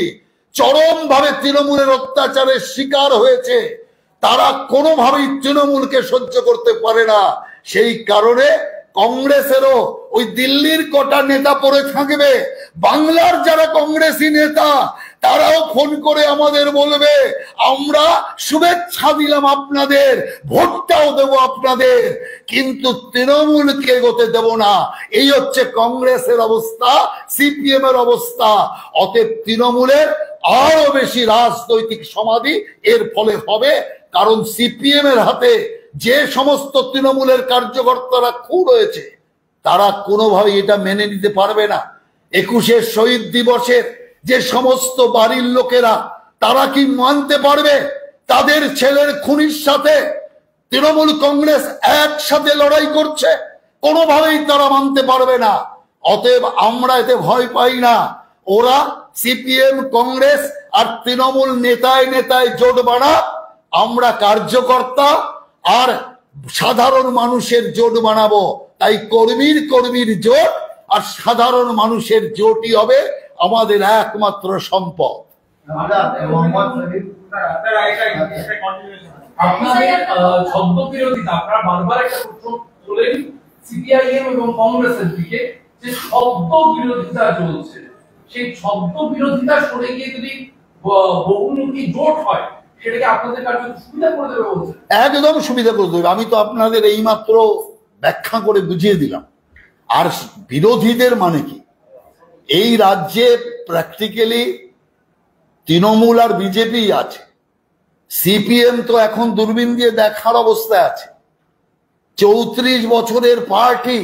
চরম ভাবে তৃণমূলের অত্যাচারের শিকার হয়েছে, তারা কোনোভাবেই তৃণমূলকে সহ্য করতে পারে না। সেই কারণে কংগ্রেসেরও ওই দিল্লির কটা নেতা পড়ে থাকবে, বাংলার যারা কংগ্রেসী নেতা তারাও ফোন করে আমাদের বলবে আমরা শুভেচ্ছা দিলাম আপনাদের, ভোটটাও দেব আপনাদের, কিন্তু তৃণমূলকে এগোতে দেব না। এই হচ্ছে কংগ্রেসের অবস্থা, সিপিএম এর অবস্থা। অতএব তৃণমূলের আরো বেশি রাজনৈতিক সমাধি এর ফলে হবে, কারণ সিপিএম এর হাতে যে সমস্ত তৃণমূলের কার্যকর্তারা খুন হয়েছে তারা কোনোভাবে এটা মেনে নিতে পারবে না। 21 শহীদ দিবসের যে সমস্ত বাড়ির লোকেরা তারা কি মানতে পারবে তাদের ছেলের খুনির সাথে তৃণমূল কংগ্রেস একসাথে লড়াই করছে? কোনোভাবেই তারা মানতে পারবে না। অতএব আমরা এতে ভয় পাই না। ওরা সিপিএম, কংগ্রেস আর তৃণমূল নেতায় নেতায় জোট বানা, আমরা কার্যকর্তা আর সাধারণ মানুষের জোট বানাবো। তাই কর্মীর জোট আর সাধারণ মানুষের জোটই হবে আমাদের একমাত্র সম্পদ। আপনাদের ছদ্ম বিরোধিতা, আপনারা বারবার একটা প্রশ্ন তোলেন সিপিআইএম এবং কংগ্রেসের দিকে, যে ছদ্ম বিরোধিতা চলছে, সেই ছদ্ম বিরোধিতা সরে গিয়ে যদি বহুমুখী জোট হয় সেটাকে আপনাদের কাছে সুবিধা করে দেবে বলছে? একদম সুবিধা করে দেবে। আমি তো আপনাদের এইমাত্র ব্যাখ্যা করে বুঝিয়ে দিলাম। আর বিরোধীদের মানে কি? এই রাজ্যে প্র্যাকটিক্যালি তৃণমূল আর বিজেপি আছে। সিপিএম তো এখন দূরবীন দিয়ে দেখার অবস্থায় আছে। 34 বছরের পার্টি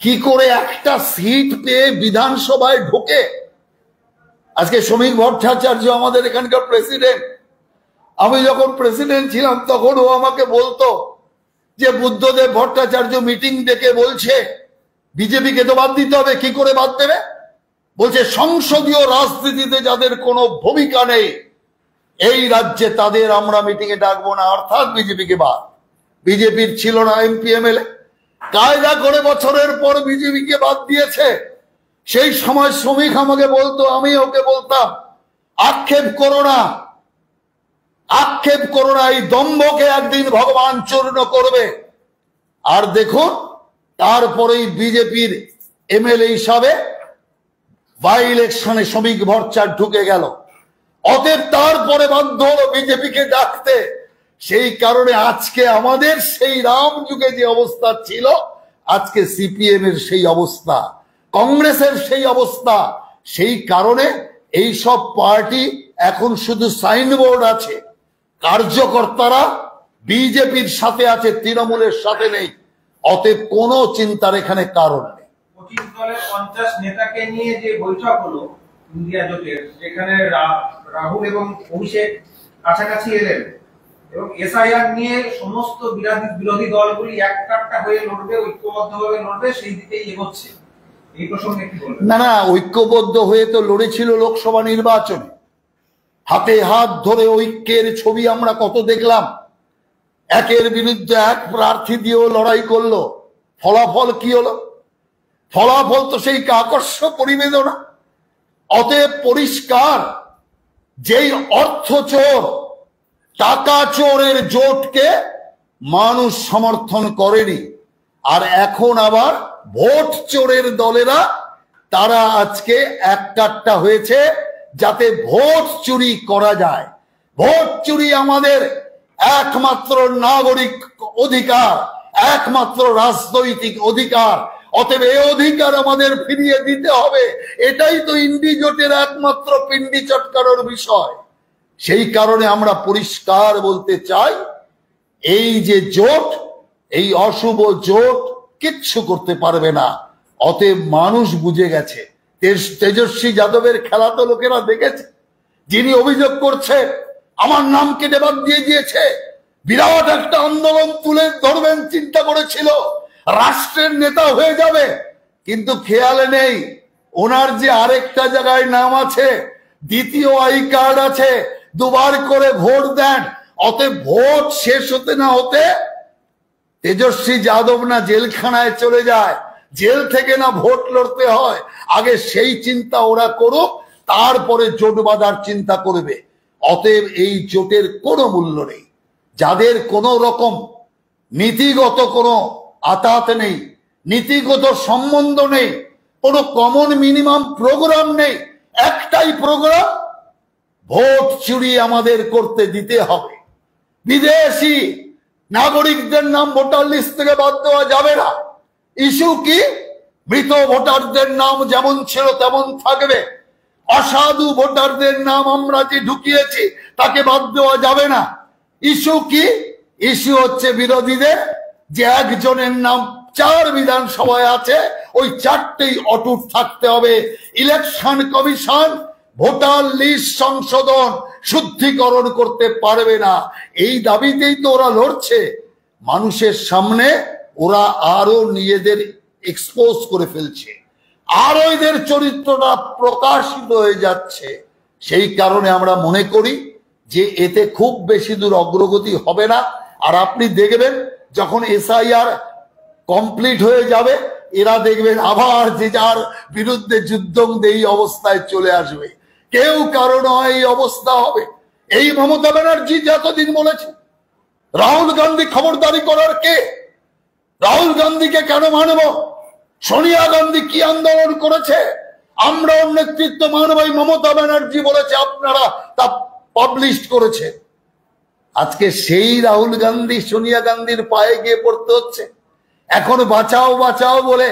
কি করে একটা সিট পেয়ে বিধানসভায় ঢোকে? আজকে শ্রমিক ভট্টাচার্য আমাদের এখানকার প্রেসিডেন্ট, আমি যখন প্রেসিডেন্ট ছিলাম তখন ও আমাকে বলতো যে বুদ্ধদেব ভট্টাচার্য মিটিং ডেকে বলছে বিজেপিকে তো বাদ দিতে হবে। কি করে বাদ দেবে? বলছে সংসদীয় রাজনীতিতে যাদের কোনো ভূমিকা নেই এই রাজ্যে তাদের আমরা মিটিং এ ডাকবো না, অর্থাৎ বিজেপিকে বাদ। বিজেপির ছিল না এমপি এমএলএ, কায়দা করে বছরের পর বিজেপিকে বাদ দিয়েছে। সেই সময় শ্রমিক আমাকে বলতো, আমি ওকে বলতাম আক্ষেপ করো না, আক্ষেপ করো না, এই দম্ভকে একদিন ভগবান চূর্ণ করবে। আর দেখুন তারপরেই বিজেপির এমএলএ হিসাবে বাই ইলেকশনে শ্রমিক ভরচার ঢুকে গেল, অতএব তারপরে বাধ্য হলো বিজেপিকে ডাকতে। সেই কারণে আজকে আমাদের সেই রাম যুগে যে অবস্থা ছিল, আজকে সিপিএম এর সেই অবস্থা, কংগ্রেসের সেই অবস্থা। সেই কারণে এই সব পার্টি এখন শুধু সাইনবোর্ড আছে, কার্যকর্তারা বিজেপির সাথে আছে, তৃণমূলের সাথে নেই। অতএব কোনো চিন্তার এখানে কারণ নেই। 25 দলের 50 নেতাকে নিয়ে যে বৈঠক হলো ইন্ডিয়া জোটের, যেখানে রাহুল এবং অভিষেক কাছাকাছি এলেন, এবং এসআইআর নিয়ে সমস্ত বিরোধী দলগুলি একটা হয়ে লড়বে, ঐক্যবদ্ধভাবে লড়বে, সেই দিকেই এগোচ্ছে। এই প্রসঙ্গে কি বলবেন? না, ঐক্যবদ্ধ হয়ে তো লড়েছিল লোকসভা নির্বাচনে, হাতে হাত ধরে ঐক্যের ছবি আমরা কত দেখলাম। একের বিরুদ্ধে এক প্রার্থী দিয়েও লড়াই করলো, ফলাফল কি হলো? ফলাফল তো সেই কাকস্য পরিবেদনা। অতএব পরিষ্কার, যেই অর্থ চোর, টাকা চোরের জোটকে মানুষ সমর্থন করেনি, আর এখন আবার ভোট চোরের দলেরা তারা আজকে একটা হয়েছে যাতে ভোট চুরি করা যায়। ভোট চুরি আমাদের একমাত্র নাগরিক অধিকার, একমাত্র রাজনৈতিক অধিকার। অতএব এই অধিকার আমাদের ফিরিয়ে দিতে হবে। এটাই তো ইন্ডি জোটের একমাত্র পিন্ডি চটকানোর বিষয়। সেই কারণে আমরা পরিষ্কার বলতে চাই, এই যে জোট, এই অশুভ জোট কিচ্ছু করতে পারবে না। অতএব মানুষ বুঝে গেছে। তেজস্বী যাদবের খেলা তো লোকেরা দেখেছে। যিনি অভিযোগ করছে আমার নাম কেটে বাদ দিয়ে দিয়েছে, বিরাট একটা আন্দোলন তুলে ধরবেন চিন্তা করেছিল, রাষ্ট্রের নেতা হয়ে যাবে, কিন্তু খেয়ালে নেই ওনার যে আরেকটা জায়গায় নাম আছে, দ্বিতীয় আই কার্ড আছে, দুবার করে ভোট দেন। অতএব ভোট শেষ হতে না হতে তেজস্বী যাদব না জেলখানায় চলে যায়, জেল থেকে না ভোট লড়তে হয়, আগে সেই চিন্তা ওরা করুক, তারপরে জোট বাঁধার চিন্তা করবে। অতএব এই জোটের কোনো মূল্য নেই। যাদের কোনো রকম নীতিগত কোনো আতাত নেই, নীতিগত সম্বন্ধ নেই, কোনো কমন মিনিমাম প্রোগ্রাম নেই, একটাই প্রোগ্রাম, ভোট চুরি আমাদের করতে দিতে হবে। বিদেশি নাগরিকদের নাম ভোটার লিস্ট থেকে বাদ দেওয়া যাবে না। ইস্যু কি? মৃত ভোটারদের নাম যেমন ছিল তেমন থাকবে। অসাধু ভোটারদের নাম আমরা যে ঢুকিয়েছি তাকে বাদ দেওয়া যাবে না। ইস্যু কি? ইস্যু হচ্ছে বিরোধীদের যে একজনের নাম 4 বিধানসভায় আছে, ওই 4টেই অটুট থাকতে হবে। ইলেকশন কমিশন ভোটার লিস্ট সংশোধন, শুদ্ধিকরণ করতে পারবে না। এই দাবিতেই তো ওরা লড়ছে। মানুষের সামনে ওরা আরো নিজেদের এক্সপোজ করে ফেলছে, আরো এদের চরিত্রটা প্রকাশিত হয়ে যাচ্ছে। সেই কারণে আমরা মনে করি যে এতে খুব বেশি দূর অগ্রগতি হবে না। আর আপনি দেখবেন যখন এসআইআর কমপ্লিট হয়ে যাবে, এরা দেখবেন আবার যে যার বিরুদ্ধে যুদ্ধংদেহী অবস্থায় চলে আসবে। কেউ কারো নয় এই অবস্থা হবে। এই মমতা ব্যানার্জি যতদিন বলেছে রাহুল গান্ধী খবরদারি করার কে? রাহুল গান্ধীকে কেন মানব? সোনিয়া গান্ধী কি আন্দোলন করেছে? আমরা ওর নেতৃত্ব মানব, মমতা ব্যানার্জি বলেছে, আপনারা তা পাবলিশ করেছে। আজকে সেই রাহুল গান্ধী সোনিয়া গান্ধীর পায়ে গিয়ে পড়তে হচ্ছে। এখন বাঁচাও বাঁচাও বলে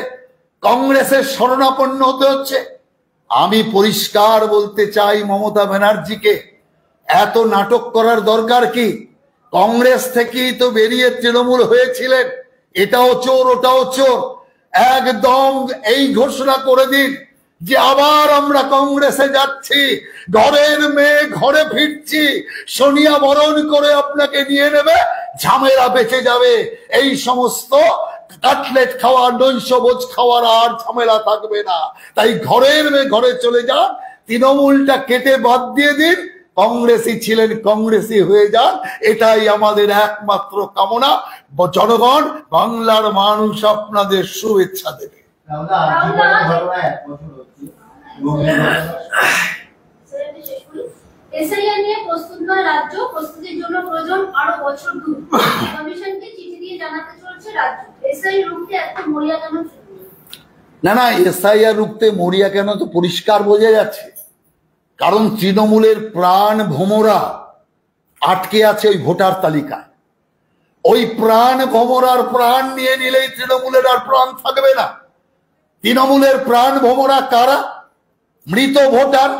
কংগ্রেসের শরণাপন্ন হতে হচ্ছে। আমি পরিষ্কার বলতে চাই মমতা ব্যানার্জিকে, এত নাটক করার দরকার কি? কংগ্রেস থেকেই তো বেরিয়ে তৃণমূল হয়েছিলেন। এটাও চোর, ওটাও চোর। একদম এই ঘোষণা করে দিন যে আবার আমরা কংগ্রেসে যাচ্ছি, ঘরের মেয়ে ঘরে ফিরছি, সোনিয়া বরণ করে আপনাকে নিয়ে নেবে, ঝামেলা বেঁচে যাবে। এই সমস্ত কাটলেট খাওয়া, নৈশভোজ খাওয়ার আর ঝামেলা থাকবে না। তাই ঘরের মেয়ে ঘরে চলে যান, তৃণমূলটা কেটে বাদ দিয়ে দিন, কংগ্রেসই ছিলেন কংগ্রেসই হয়ে যান। এটাই আমাদের একমাত্র কামনা। জনগণ, বাংলার মানুষ আপনাদের শুভেচ্ছা দেবে। এসআইআর নিয়ে প্রস্তুত নয় রাজ্য, প্রস্তুতির জন্য প্রয়োজন আরো বছর দূর। কমিশনকে চিঠি দিয়ে জানাতে চলছে রাজ্য। এসআই রুখতে এত মরিয়া কেন? না না, এসআইআর রুখতে মরিয়া কেন তো পরিষ্কার বোঝা যাচ্ছে। কারণ তৃণমূলের প্রাণ ভোমরা আটকে আছে ওই ভোটার তালিকায়। ওই প্রাণ ভোমরার প্রাণ নিয়ে নিলেই তৃণমূলের আর প্রাণ থাকবে না। তৃণমূলের প্রাণ ভোমরা কারা? মৃত ভোটার,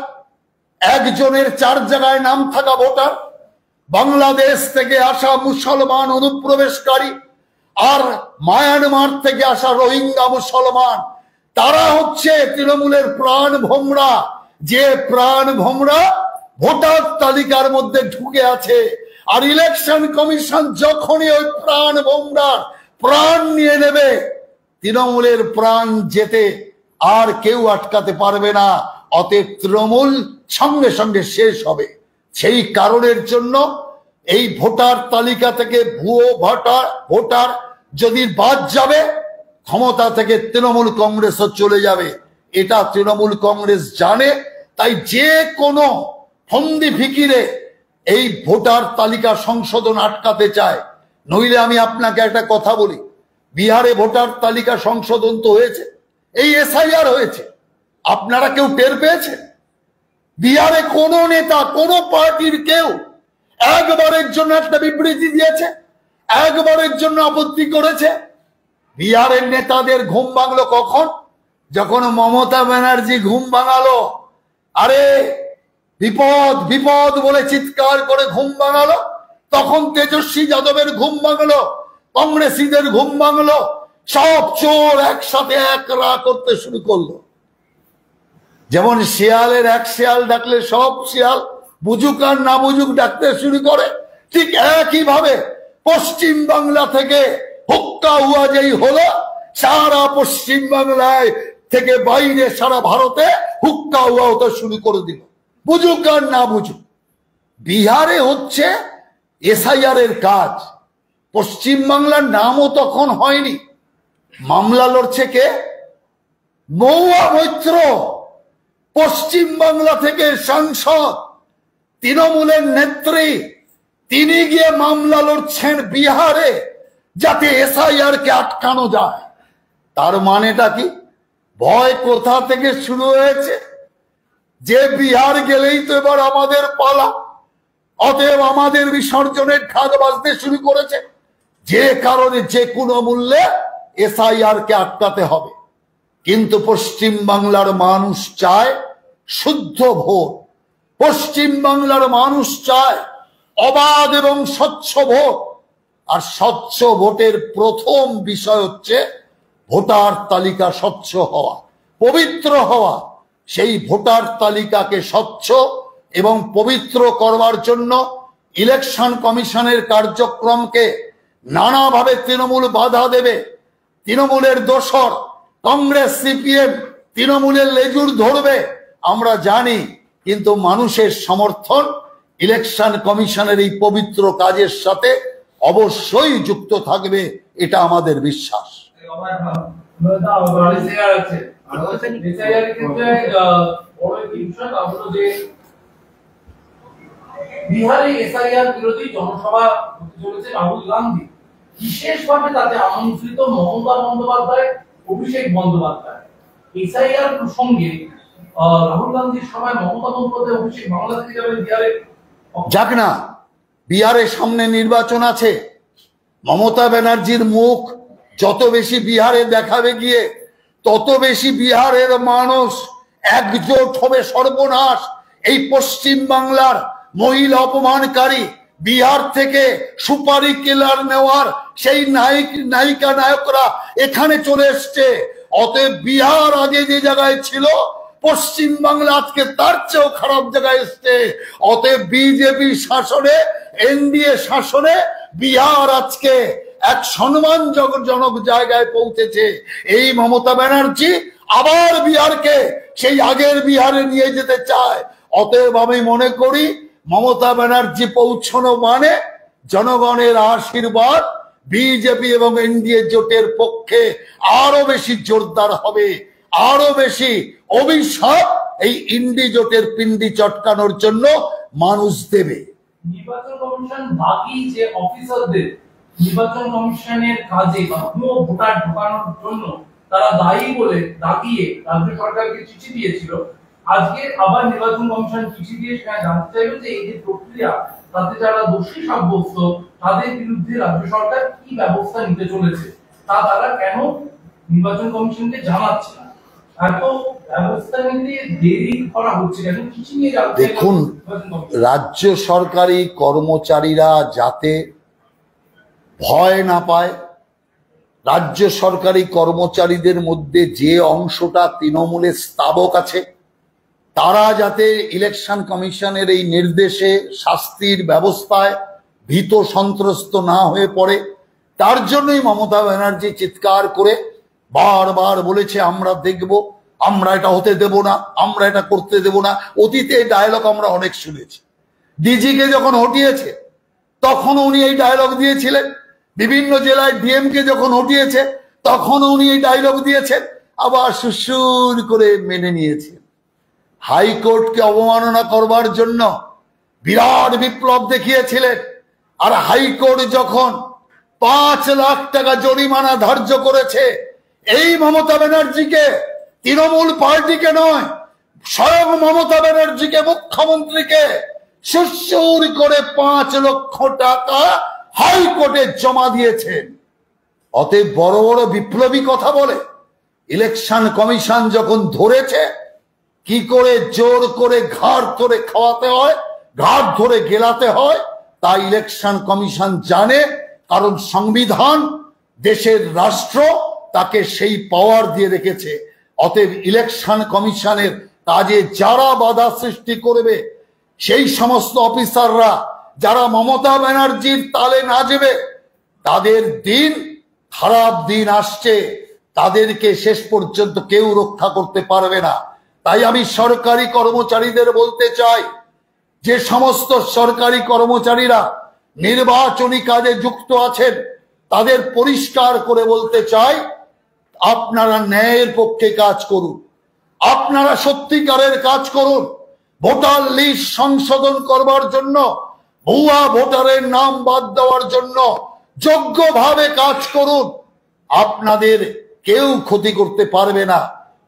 একজনের 4 জায়গায় নাম থাকা ভোটার, বাংলাদেশ থেকে আসা মুসলমান অনুপ্রবেশকারী, আর মায়ানমার থেকে আসা রোহিঙ্গা মুসলমান। তারা হচ্ছে তৃণমূলের প্রাণ ভোমরা, যে প্রাণ ভোমরা ভোটার তালিকার মধ্যে ঢুকে আছে। আর ইলেকশন কমিশন যখনই ওই প্রাণ ভোমরার প্রাণ নিয়ে নেবে, তৃণমূলের প্রাণ যেতে আর কেউ আটকাতে পারবে না। অতএব তৃণমূল সঙ্গে সঙ্গে শেষ হবে। সেই কারণের জন্য এই ভোটার তালিকা থেকে ভুয়ো ভোটার যদি বাদ যাবে, ক্ষমতা থেকে তৃণমূল কংগ্রেসও চলে যাবে। এটা তৃণমূল কংগ্রেস জানে। তাই যে কোনো ফন্দি ফিকিরে এই ভোটার তালিকা সংশোধন আটকাতে চায়। নইলে আমি আপনাকে একটা কথা বলি, বিহারে ভোটার তালিকা সংশোধন তো হয়েছে, এই এসআইআর হয়েছে, আপনারা কেউ টের পেয়েছেন? বিহারে কোন নেতা, কোন পার্টির কেউ একবারের জন্য একটা বিবৃতি দিয়েছে, একবারের জন্য আপত্তি করেছে? বিহারের নেতাদের ঘুম ভাঙলো কখন? যখন মমতা ব্যানার্জি ঘুম ভাঙালো। আরে বিপদ বিপদ বলে চিৎকার করে ঘুম ভাঙালো, তখন তেজস্বী যাদবের ঘুম ভাঙলো, কংগ্রেসীদের ঘুম ভাঙলো, সব চোর একসাথে একরা করতে শুরু করলো। যেমন শিয়ালের এক শিয়াল ডাকলে সব শিয়াল বুঝুক আর না বুঝুক ডাকতে শুরু করে, ঠিক একইভাবে পশ্চিম বাংলা থেকে হুক্কা হুয়া যেই হলো, সারা পশ্চিম বাংলায় থেকে বাইরে সারা ভারতে হুক্কা হুয়া হতে শুরু করে দিল, বুঝুক আর না বুঝুক। বিহারে হচ্ছে এসআইআর এর কাজ। পশ্চিম বাংলার নামও তখন হয়নি। মামলা লড়ছে কে? মহুয়া মৈত্র, পশ্চিম বাংলা থেকে সাংসদ, তৃণমূলের নেত্রী, তিনি গিয়ে মামলা লড়ছেন বিহারে যাতে এসআইআর কে আটকানো যায়। তার মানেটা কি? ভয় কোথা থেকে শুরু হয়েছে? যে বিহার গেলেই তো এবার আমাদের পালা, অতএব আমাদের বিসর্জনের ঢাক বাজতে শুরু করেছে। যে কারণে যে কোনো মূল্যে এসআইআর কে আটকাতে হবে। কিন্তু পশ্চিম বাংলার মানুষ চায় শুদ্ধ ভোট, পশ্চিম বাংলার মানুষ চায় অবাধ এবং স্বচ্ছ ভোট। আর স্বচ্ছ ভোটের প্রথম বিষয় হচ্ছে ভোটার তালিকা স্বচ্ছ হওয়া, পবিত্র হওয়া। সেই ভোটার তালিকাকে স্বচ্ছ এবং পবিত্র করবার জন্য ইলেকশন কমিশনের কার্যক্রমকে নানাভাবে তৃণমূল বাধা দেবে। তৃণমূলের দোসর কংগ্রেস সিপিএম তৃণমূলের লেজুর ধরবে আমরা জানি, কিন্তু মানুষের সমর্থন ইলেকশন কমিশনের এই পবিত্র কাজের সাথে অবশ্যই যুক্ত থাকবে, এটা আমাদের বিশ্বাস। বিহারে এসআইআর বিরোধী জনসভা হতে চলেছে রাহুল গান্ধী, বিশেষভাবে তাতে আমন্ত্রিত মমতা বন্দ্যোপাধ্যায়, অভিষেক বন্দ্যোপাধ্যায়। এসআইআর প্রসঙ্গে রাহুল গান্ধীর সভায় মমতা বন্দ্যোপাধ্যায়, অভিষেক বাংলা থেকে যাবেন বিহারে। যাক না, বিহারের সামনে নির্বাচন আছে। মমতা ব্যানার্জির মুখ যত বেশি বিহারে দেখাবে গিয়ে, তত বেশি বিহারের মানুষ একজোট হবে সর্বনাশ। এই পশ্চিম বাংলার মহিলা অপমানকারী, বিহার থেকে সুপারি কিলার নেওয়ার সেই নায়িকা নায়করা এখানে চলে এসছে। অতএব বিহার আগে যে জায়গায় ছিল, পশ্চিম বাংলা আজকে তার চেয়েও খারাপ জায়গায় এসছে। অতএব বিজেপি শাসনে, এনডিএ শাসনে বিহার আজকে এক সম্মানজনক জায়গায় পৌঁছেছে। এই মমতা ব্যানার্জি আবার বিহারকে সেই আগের বিহারে নিয়ে যেতে চায়। অতএব আমি মনে করি মমতা ব্যানার্জি পৌঁছানো মানে জনগণের আশীর্বাদ বিজেপি এবং এনডিএ জোটের পক্ষে আরো বেশি জোরদার হবে, আরো বেশি অভিশাপ এই ইন্ডি জোটের পিন্ডি চটকানোর জন্য মানুষ দেবে। নির্বাচন কমিশন বাকি যে অফিসারদের নির্বাচন কমিশনের কাজে ভোটার ঢোকানোর জন্য তারা দায়ী বলে দাগিয়ে রাজ্য সরকারকে চিঠি দিয়েছিল। আজকে আবার নির্বাচন কমিশন চিঠি দিয়ে সেখানে জানতে চাইবে যে এই যে প্রক্রিয়া, তাতে যারা দোষী সাব্যস্ত তাদের বিরুদ্ধে রাজ্য সরকার কি ব্যবস্থা নিতে চলেছে, তা তারা কেন নির্বাচন কমিশনকে জানাচ্ছে না, এত ব্যবস্থা নিতে দেরি করা হচ্ছে কেন, চিঠি নিয়ে জানতে। দেখুন, রাজ্য সরকারি কর্মচারীরা যাতে ভয় না পায়, রাজ্য সরকারি কর্মচারীদের মধ্যে যে অংশটা তৃণমূলের স্তাবক আছে তারা যাতে ইলেকশন কমিশনের এই নির্দেশে শাস্তির ব্যবস্থায় ভীত সন্ত্রস্ত না হয়ে পড়ে, তার জন্যই মমতা ব্যানার্জি চিৎকার করে বারবার বলেছে আমরা দেখব, আমরা এটা হতে দেব না, আমরা এটা করতে দেব না। অতীতে এই ডায়লগ আমরা অনেক শুনেছি। ডিজিকে যখন হটিয়েছে তখন উনি এই ডায়লগ দিয়েছিলেন, বিভিন্ন জেলায় ডিএমকে যখন হটিয়েছে তখন উনি এই ডায়লগ দিয়েছেন, আবার সুসুর করে মেনে নিয়েছেন। হাইকোর্টকে অবমাননা করবার জন্য বিরাট বিপ্লব দেখিয়েছিলেন, আর হাইকোর্ট যখন 5 লাখ টাকা জরিমানা ধার্য করেছে এই মমতা ব্যানার্জিকে, তৃণমূল পার্টিকে নয়, স্বয়ং মমতা ব্যানার্জিকে, মুখ্যমন্ত্রীকে সুসুর করে 5 লক্ষ টাকা হাইকোর্টে জমা দিয়েছেন। অতএব বড় বড় বিপ্লবী কথা বলে ইলেকশন কমিশন যখন ধরেছে কি করে জোর করে ঘাড় ধরে খাওয়াতে হয়, ঘাড় ধরে গেলাতে হয়, তা ইলেকশন কমিশন জানে। কারণ সংবিধান, দেশের রাষ্ট্র তাকে সেই পাওয়ার দিয়ে রেখেছে। অতএব ইলেকশন কমিশনের কাজে যারা বাধা সৃষ্টি করবে, সেই সমস্ত অফিসাররা যারা মমতা ব্যানার্জির তালে নাচবে, তাদের দিন, খারাপ দিন আসছে, তাদেরকে শেষ পর্যন্ত কেউ রক্ষা করতে পারবে না। তাই আমি সরকারি কর্মচারীদের বলতে চাই, যে সমস্ত সরকারি কর্মচারীরা নির্বাচনী কাজে যুক্ত আছেন তাদের পরিষ্কার করে বলতে চাই, আপনারা ন্যায়ের পক্ষে কাজ করুন, আপনারা সত্যিকারের কাজ করুন। ভোটার লিস্ট সংশোধন করবার জন্য, ভুয়া ভোটারের নাম বাদ দেওয়ার জন্য যোগ্যভাবে কাজ করুন, আপনাদের কেউ ক্ষতি করতে পারবে না।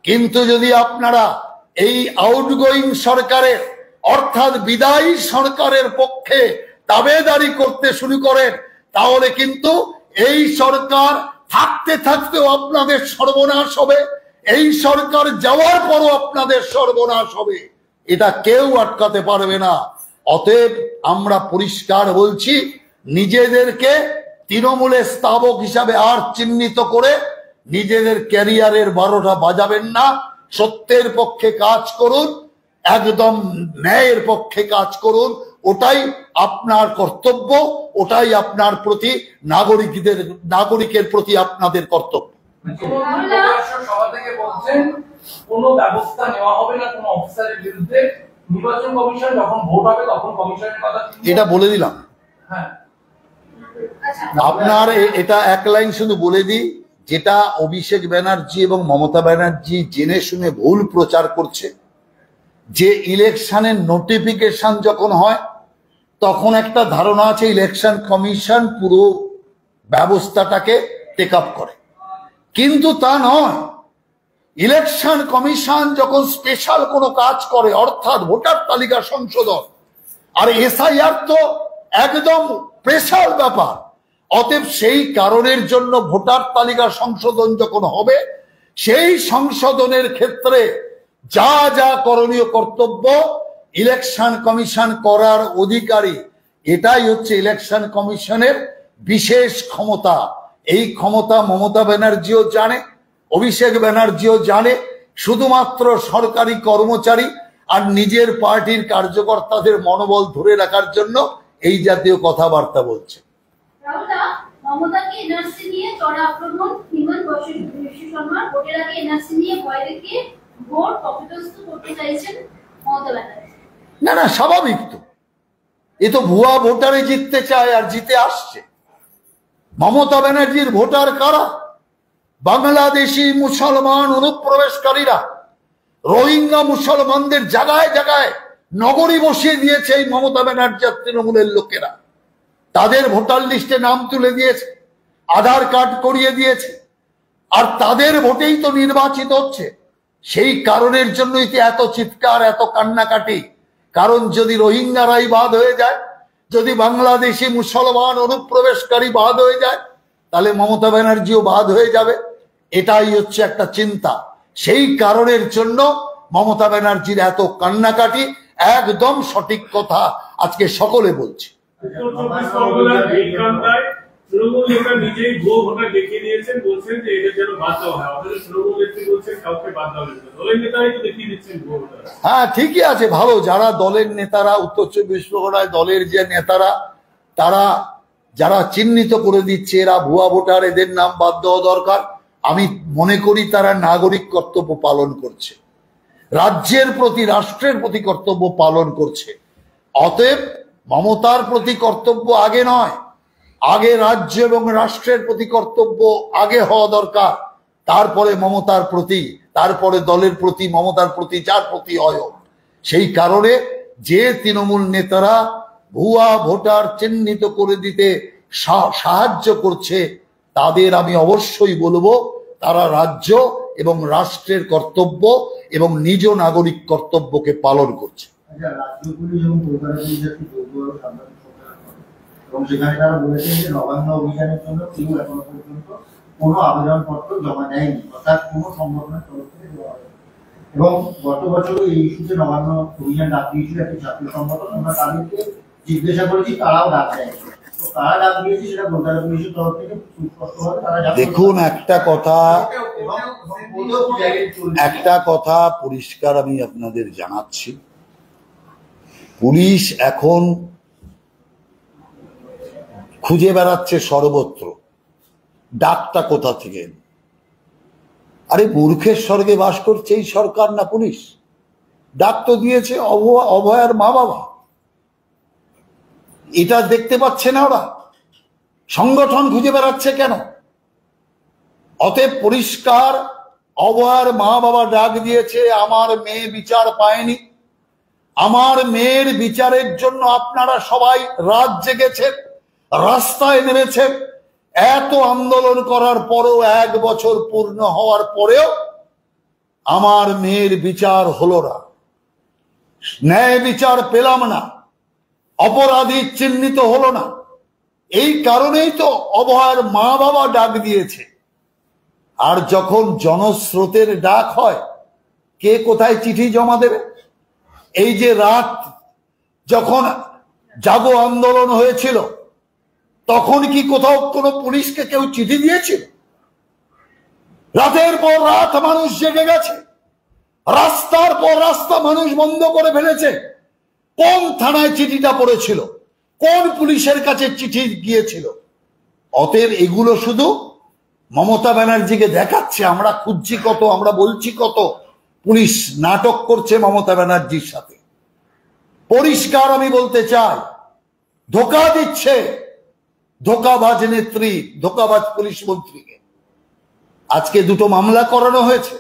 কিন্তু যদি আপনারা এই আউটগোয়িং সরকারের অর্থাৎ বিদায়ী সরকারের পক্ষে দাবেদারি করতে শুরু করেন, তাহলে কিন্তু এই সরকার থাকতে থাকতেও আপনাদের সর্বনাশ হবে, এই সরকার যাওয়ার পরও আপনাদের সর্বনাশ হবে, এটা কেউ আটকাতে পারবে না। অতএব আমরা পরিষ্কার বলছি, নিজেদেরকে তৃণমূলের স্তাবক হিসাবে আর চিহ্নিত করে নিজেদের ক্যারিয়ারের 12টা বাজাবেন না। সত্যের পক্ষে কাজ করুন, একদম ন্যায়ের পক্ষে কাজ করুন, ওটাই আপনার কর্তব্য, ওটাই আপনার প্রতি নাগরিকের প্রতি আপনাদের কর্তব্য। সভা থেকে বলছেন কোনো ব্যবস্থা নেওয়া হবে না কোনো অফিসারের বিরুদ্ধে, নির্বাচন কমিশন যখন ভোট হবে তখন কমিশনের কথা। এটা বলে দিলাম। হ্যাঁ, আপনার এটা এক লাইন শুধু বলে দিই, যেটা অভিষেক ব্যানার্জি এবং মমতা ব্যানার্জি জেনে শুনে ভুল প্রচার করছে, যে ইলেকশনের নোটিফিকেশন যখন হয় তখন একটা ধারণা আছে ইলেকশন কমিশন পুরো ব্যবস্থাটাকে টেক আপ করে, কিন্তু তা নয়। ইলেকশন কমিশন যখন স্পেশাল কোনো কাজ করে, অর্থাৎ ভোটার তালিকা সংশোধন, আর এসআইআর তো একদম স্পেশাল ব্যাপার। অতএব সেই কারণের জন্য ভোটার তালিকা সংশোধন যখন হবে, সেই সংশোধনের ক্ষেত্রে যা যা করণীয় কর্তব্য ইলেকশন কমিশন করার অধিকারী, এটাই হচ্ছে ইলেকশন কমিশনের বিশেষ ক্ষমতা। এই ক্ষমতা মমতা ব্যানার্জিও জানে, অভিষেক ব্যানার্জিও জানে। শুধুমাত্র সরকারি কর্মচারী আর নিজের পার্টির কার্যকর্তাদের মনোবল ধরে রাখার জন্য এই জাতীয় কথাবার্তা বলছে। মমতাকে এনআরসি নিয়ে চড়া আক্রমণ, হিমন্ত বিশ্ব শর্মা ভোটের আগে এনআরসি নিয়ে ভয় দেখিয়ে ভোট অপদস্থ করতে চাইছেন মমতা ব্যানার্জি। না না, স্বাভাবিক তো, এ তো ভুয়া ভোটারে জিততে চায় আর জিতে আসছে। মমতা ব্যানার্জির ভোটার কারা? বাংলাদেশি মুসলমান অনুপ্রবেশকারীরা, রোহিঙ্গা মুসলমানদের জায়গায় জায়গায় নগরী বসিয়ে দিয়েছে এই মমতা ব্যানার্জি আর তৃণমূলের লোকেরা। তাদের ভোটার লিস্টে নাম তুলে দিয়েছে, আধার কার্ড করিয়ে দিয়েছে। আর তাদের ভোটেই তো নির্বাচিত হচ্ছে। সেই কারণের জন্যই তো এত চিৎকার, এত কান্নাকাটি। কারণ যদি রোহিঙ্গারাই বাদ হয়ে যায়, যদি বাংলাদেশি মুসলমান অনুপ্রবেশকারী বাদ হয়ে যায়, তাহলে মমতা ব্যানার্জিও বাদ হয়ে যাবে। এটাই হচ্ছে একটা চিন্তা। সেই কারণের জন্য মমতা ব্যানার্জির এত কান্নাকাটি। একদম সঠিক কথা আজকে সকলে বলছে। তৃণমূল নেতা নিজেই ভুয়ো ভোটার দেখিয়ে দিয়েছেন, বলছেন যে এদের যেন বাদ দেওয়া হয়। অথচ তৃণমূল নেত্রী বলছেন কাউকে বাদ দেওয়া হবে না। দলের নেতারাই তো দেখিয়ে দিচ্ছেন ভুয়ো ভোটার। হ্যাঁ, ঠিকই আছে, ভালো। যারা দলের নেতারা, উত্তর চব্বিশ পরগনায় দলের যে নেতারা, তারা যারা চিহ্নিত করে দিচ্ছে এরা ভুয়া ভোটার, এদের নাম বাদ দেওয়া দরকার। আমি মনে করি তারা নাগরিক কর্তব্য পালন করছে, রাজ্যের প্রতি, রাষ্ট্রের প্রতি কর্তব্য পালন করছে। অতএব মমতার প্রতি কর্তব্য আগে নয়, আগে রাজ্য এবং রাষ্ট্রের প্রতি কর্তব্য আগে হওয়া দরকার, তারপরে মমতার প্রতি, তারপরে দলের প্রতি, মমতার প্রতি, যার প্রতি হয়। সেই কারণে যে তৃণমূল নেতারা ভুয়া ভোটার চিহ্নিত করে দিতে সাহায্য করছে, তাদের আমি অবশ্যই বলবো তারা রাজ্য এবং রাষ্ট্রের কর্তব্য এবং নিজ নাগরিক কর্তব্যকে পালন করছে। এবং সেখানে তারা বলেছেন যে নবান্ন অভিযানের জন্য কেউ এখনো পর্যন্ত কোনো আবেদনপত্র জমা দেয়নি, অর্থাৎ কোনো সংগঠনের তরফ থেকে দেওয়া হয়নি। এবং গত বছর এই ইস্যুতে নবান্ন অভিযান ডাক দিয়েছিল একটি ছাত্র সংগঠন। আমরা তাদেরকে জিজ্ঞাসা করেছি, তারাও ডাক দেয়নি। তো তারা ডাক দিয়েছে সেটা কলকাতা পুলিশের তরফ থেকে সুস্পষ্টভাবে তারা। দেখুন, একটা কথা পরিষ্কার আমি আপনাদের জানাচ্ছি, পুলিশ এখন খুঁজে বেড়াচ্ছে সর্বত্র ডাকটা কোথা থেকে। আরে মূর্খের স্বর্গে বাস করছে এই সরকার না পুলিশ? ডাক তো দিয়েছে অভয়ার মা বাবা, এটা দেখতে পাচ্ছে না ওরা? সংগঠন খুঁজে বেড়াচ্ছে কেন? অতএব পরিষ্কার, অভয়ার মা বাবা ডাক দিয়েছে, আমার মেয়ে বিচার পায়নি, আমার মেয়ের বিচারের জন্য আপনারা সবাই রাত জেগেছেন, রাস্তায় নেমেছেন। এত আন্দোলন করার পরেও, 1 বছর পূর্ণ হওয়ার পরেও আমার মেয়ের বিচার হলো না, ন্যায় বিচার পেলাম না, অপরাধী চিহ্নিত হলো না। এই কারণেই তো অভয়ার মা বাবা ডাক দিয়েছে। আর যখন জনস্রোতের ডাক হয়, কে কোথায় চিঠি জমা দেবে? এই যে রাত যখন জাগো আন্দোলন হয়েছিল, তখন কি কোথাও কোনো পুলিশকে কেউ চিঠি দিয়েছিল? রাতের পর রাত মানুষ জেগে গেছে, রাস্তার পর রাস্তা মানুষ বন্ধ করে ফেলেছে। কোন থানায় চিঠিটা পড়েছিল? কোন পুলিশের কাছে চিঠি গিয়েছিল? অতএব এগুলো শুধু মমতা ব্যানার্জিকে দেখাচ্ছে আমরা খুঁজছি কত, আমরা বলছি কত। পুলিশ নাটক করছে মমতা ব্যানার্জির সাথে। পরিষ্কার আমি বলতে চাই, ধোকা দিচ্ছে ধোকাবাজ নেত্রী, ধোকাবাজ পুলিশ মন্ত্রীকে। আজকে 2টো মামলা করানো হয়েছে,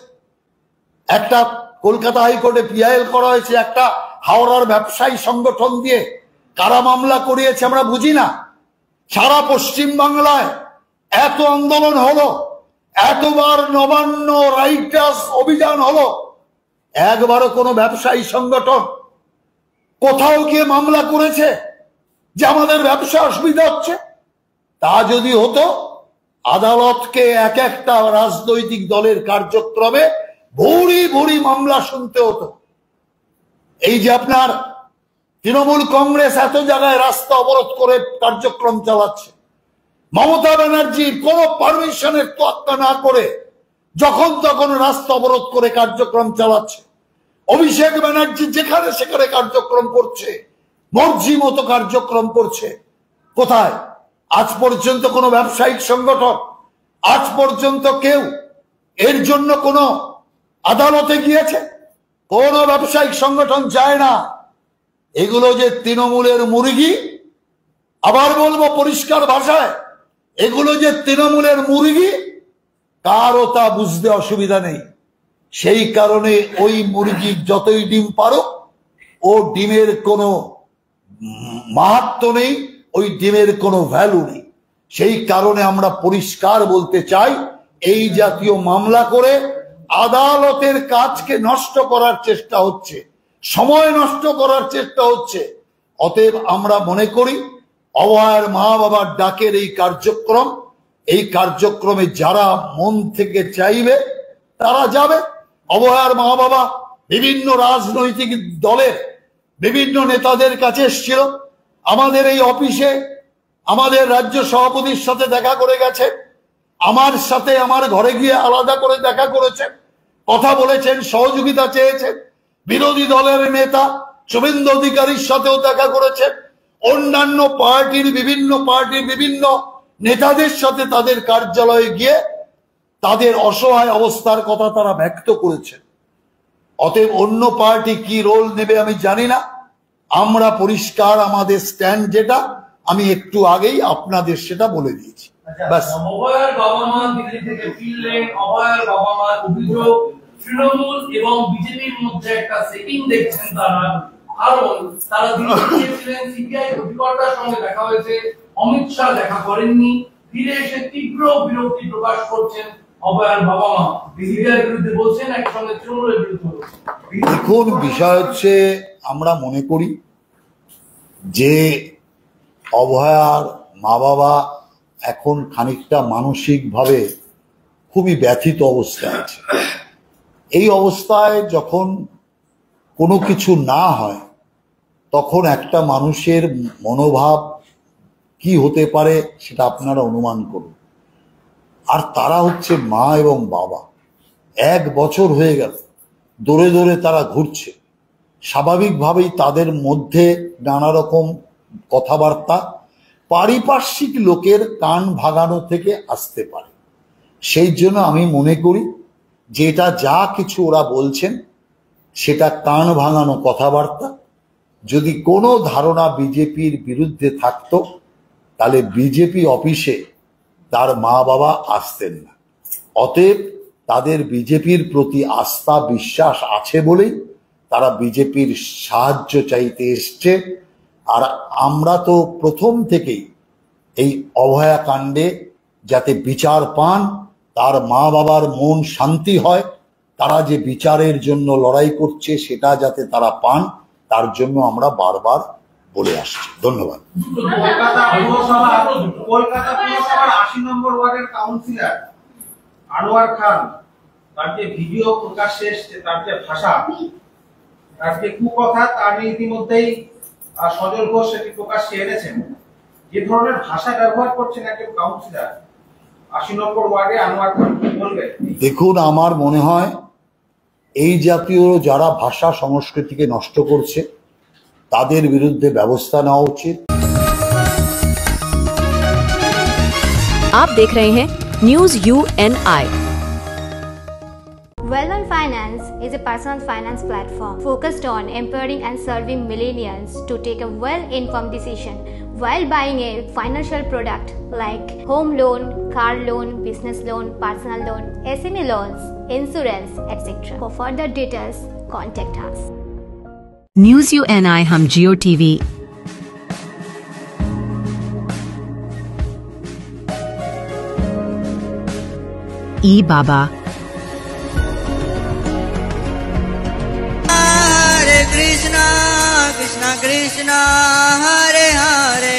একটা কলকাতা হাইকোর্টে পিআইএল করা হয়েছে, একটা হাওড়ার ব্যবসায়ী সংগঠন দিয়ে কারা মামলা করিয়েছে আমরা বুঝি না। সারা পশ্চিম বাংলায় এত আন্দোলন হলো, এতবার নবান্ন রাইটার্স অভিযান হলো, একবারও কোনো ব্যবসায়ী সংগঠন কোথাও গিয়ে মামলা করেছে যে আমাদের ব্যবসা অসুবিধা হচ্ছে? তা যদি হতো, আদালতকে এক একটা রাজনৈতিক দলের কার্যক্রমে ভুরি ভুরি মামলা শুনতে হতো। এই যে আপনার তৃণমূল কংগ্রেস এত জায়গায় রাস্তা অবরোধ করে কার্যক্রম চালাচ্ছে, মমতা ব্যানার্জি কোনো পারমিশনের তোয়াক্কা না করে যখন তখন রাস্তা অবরোধ করে কার্যক্রম চালাচ্ছে, অভিষেক ব্যানার্জি যেখানে সেখানে কার্যক্রম করছে, মর্জি মতো কার্যক্রম করছে। কোথায় আজ পর্যন্ত কোনো ব্যবসায়িক সংগঠন, আজ পর্যন্ত কেউ এর জন্য কোনো আদালতে গিয়েছে? কোনো ব্যবসায়িক সংগঠন যায় না। এগুলো যে তৃণমূলের মুরগি, আবার বলবো পরিষ্কার ভাষায়, এগুলো যে তৃণমূলের মুরগি, কারও তা বুঝতে অসুবিধা নেই। সেই কারণে ওই মুরগি যতই ডিম পারুক, ও ডিমের কোনো মাহাত্ম্য নেই, ওই ডিমের কোনো ভ্যালু নেই। সেই কারণে আমরা পরিষ্কার বলতে চাই, এই জাতীয় মামলা করে আদালতের কাজকে নষ্ট করার চেষ্টা হচ্ছে, সময় নষ্ট করার চেষ্টা হচ্ছে। অতএব আমরা মনে করি অভয়ার মা বাবার ডাকের এই কার্যক্রমে যারা মন থেকে চাইবে তারা যাবে। অভয়ার মা বাবা বিভিন্ন রাজনৈতিক দলের বিভিন্ন নেতাদের কাছে এসেছিল, আমাদের এই অফিসে আমাদের রাজ্য সভাপতির সাথে দেখা করে গেছে, আমার সাথে আমার ঘরে গিয়ে আলাদা করে দেখা করেছেন, কথা বলেছেন, সহযোগিতা চেয়েছেন। বিরোধী দলের নেতা শুভেন্দু অধিকারীর সাথেও দেখা করেছেন, অন্যান্য পার্টির বিভিন্ন নেতাদের সাথে তাদের কার্যালয়ে গিয়ে তাদের অসহায় অবস্থার কথা তারা ব্যক্ত করেছেন। অতএব অন্য পার্টি কি রোল নেবে আমি জানি না, আমরা পরিষ্কার আমাদের স্ট্যান্ড যেটা আমি একটু আগেই আপনাদের সেটা বলে দিয়েছি। ব্যাস। অভয়ার বাবা মা দিল্লি থেকে ফিরলেন, অভয়ার বাবা মা অভিযোগ তৃণমূল এবং বিজেপির মধ্যে একটা সেটিং দেখছেন তারা, কারণ তারা দিল্লি গিয়েছিলেন, সিবিআই অধিকর্তার সঙ্গে দেখা হয়েছে, অমিত শাহ দেখা করেননি, ফিরে এসে তীব্র বিরক্তি প্রকাশ করছেন অভয়ার বাবা মা, সিবিআই বিরুদ্ধে বলছেন, একসঙ্গে তৃণমূলের বিরুদ্ধে বলছেন। এখন বিষয় হচ্ছে আমরা মনে করি যে অভয়ার মা বাবা এখন খানিকটা মানসিকভাবে খুবই ব্যথিত অবস্থায় আছে। এই অবস্থায় যখন কোনো কিছু না হয় তখন একটা মানুষের মনোভাব কি হতে পারে সেটা আপনারা অনুমান করুন। আর তারা হচ্ছে মা এবং বাবা, 1 বছর হয়ে গেল দৌড়ে দৌড়ে তারা ঘুরছে, স্বাভাবিকভাবেই তাদের মধ্যে নানা রকম কথাবার্তা পারিপার্শ্বিক লোকের কান ভাগানো থেকে আসতে পারে। সেই জন্য আমি মনে করি যে এটা যা কিছু ওরা বলছেন সেটা কান ভাঙানো কথাবার্তা। যদি কোনো ধারণা বিজেপির বিরুদ্ধে থাকতো তাহলে বিজেপি অফিসে তার মা বাবা আসতেন না। অতএব তাদের বিজেপির প্রতি আস্থা বিশ্বাস আছে বলেই তারা বিজেপির সাহায্য চাইতে এসছে। আর আমরা তো প্রথম থেকেই এই অভয়া কাণ্ডে যাতে বিচার পান, তার মা বাবার মন শান্তি হয়, তারা যে বিচারের জন্য লড়াই করছে সেটা যাতে তারা পান, তার জন্য আমরা বারবার বলে আসছি। ধন্যবাদ। কলকাতা পুরসভার 80 নম্বর ওয়ার্ডের কাউন্সিলর আনোয়ার খান, তার যে ভিডিও প্রকাশ্যে এসছে, তার যে ভাষা, তার যে কুকথা, তার ইতিমধ্যেই সজল ঘোষ সেটি প্রকাশ্যে এনেছেন। যে ধরনের ভাষা ব্যবহার করছেন একজন কাউন্সিলর 80 নম্বর ওয়ার্ডে আনোয়ার খান, বলবেন? দেখুন, আমার মনে হয় এই জাতীয় যারা ভাষা সংস্কৃতিকে নষ্ট করছে তাদের বিরুদ্ধে ব্যবস্থা নেওয়া উচিত। आप देख रहे हैं news UNI। Well-On Finance is a personal finance platform focused on empowering and serving millennials to take a well-informed decision while buying a financial product like home loan, car loan, business loan, personal loan, SME loans, insurance, etc. For further details, contact us. News UNI हम जियो TV ई बाबा हरे Krishna Krishna Krishna Hare Hare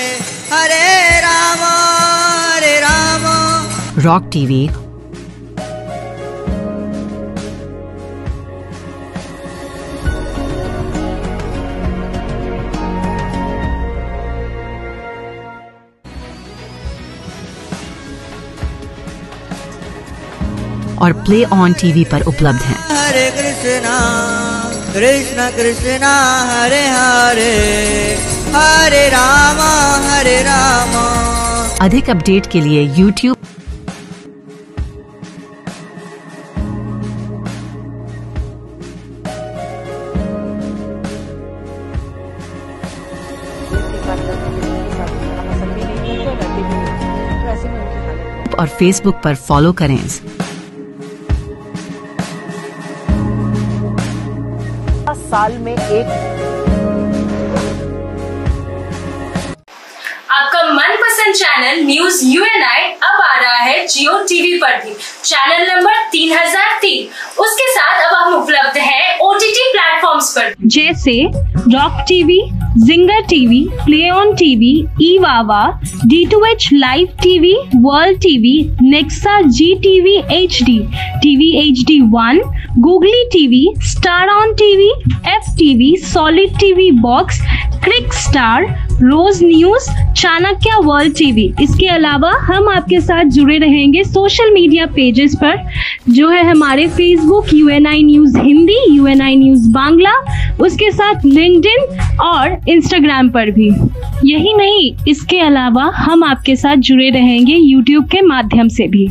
Hare Ram rock TV और play On TV पर उपलब्ध हैं। हरे कृष्णा कृष्णा कृष्णा हरे हरे हरे राम अधिक update के लिए YouTube और Facebook पर फॉलो करें। साल में एक आपका मनपसंद मनपसंद चैनल न्यूज UNI अब आ रहा है जियो टीवी पर भी। चैनल नंबर 3003, उसके साथ अब हम उपलब्ध हैं OTT प्लेटफॉर्म्स पर जैसे Rock TV, Zinger TV, Play On TV, ईवावा, D2H Live TV, World TV, Nexa GTV HD, TV HD1, Googly TV, Star On TV, FTV, Solid TV Box, Crick Star, रोज न्यूज, चाणक्य वर्ल्ड टीवी। इसके अलावा हम आपके साथ जुड़े रहेंगे social media pages पर, जो है हमारे Facebook UNI news Hindi, UNI news Bangla, उसके साथ लिंक्डइन और इंस्टाग्राम पर भी। यही नहीं, इसके अलावा हम आपके साथ जुड़े रहेंगे यूट्यूब के माध्यम से भी।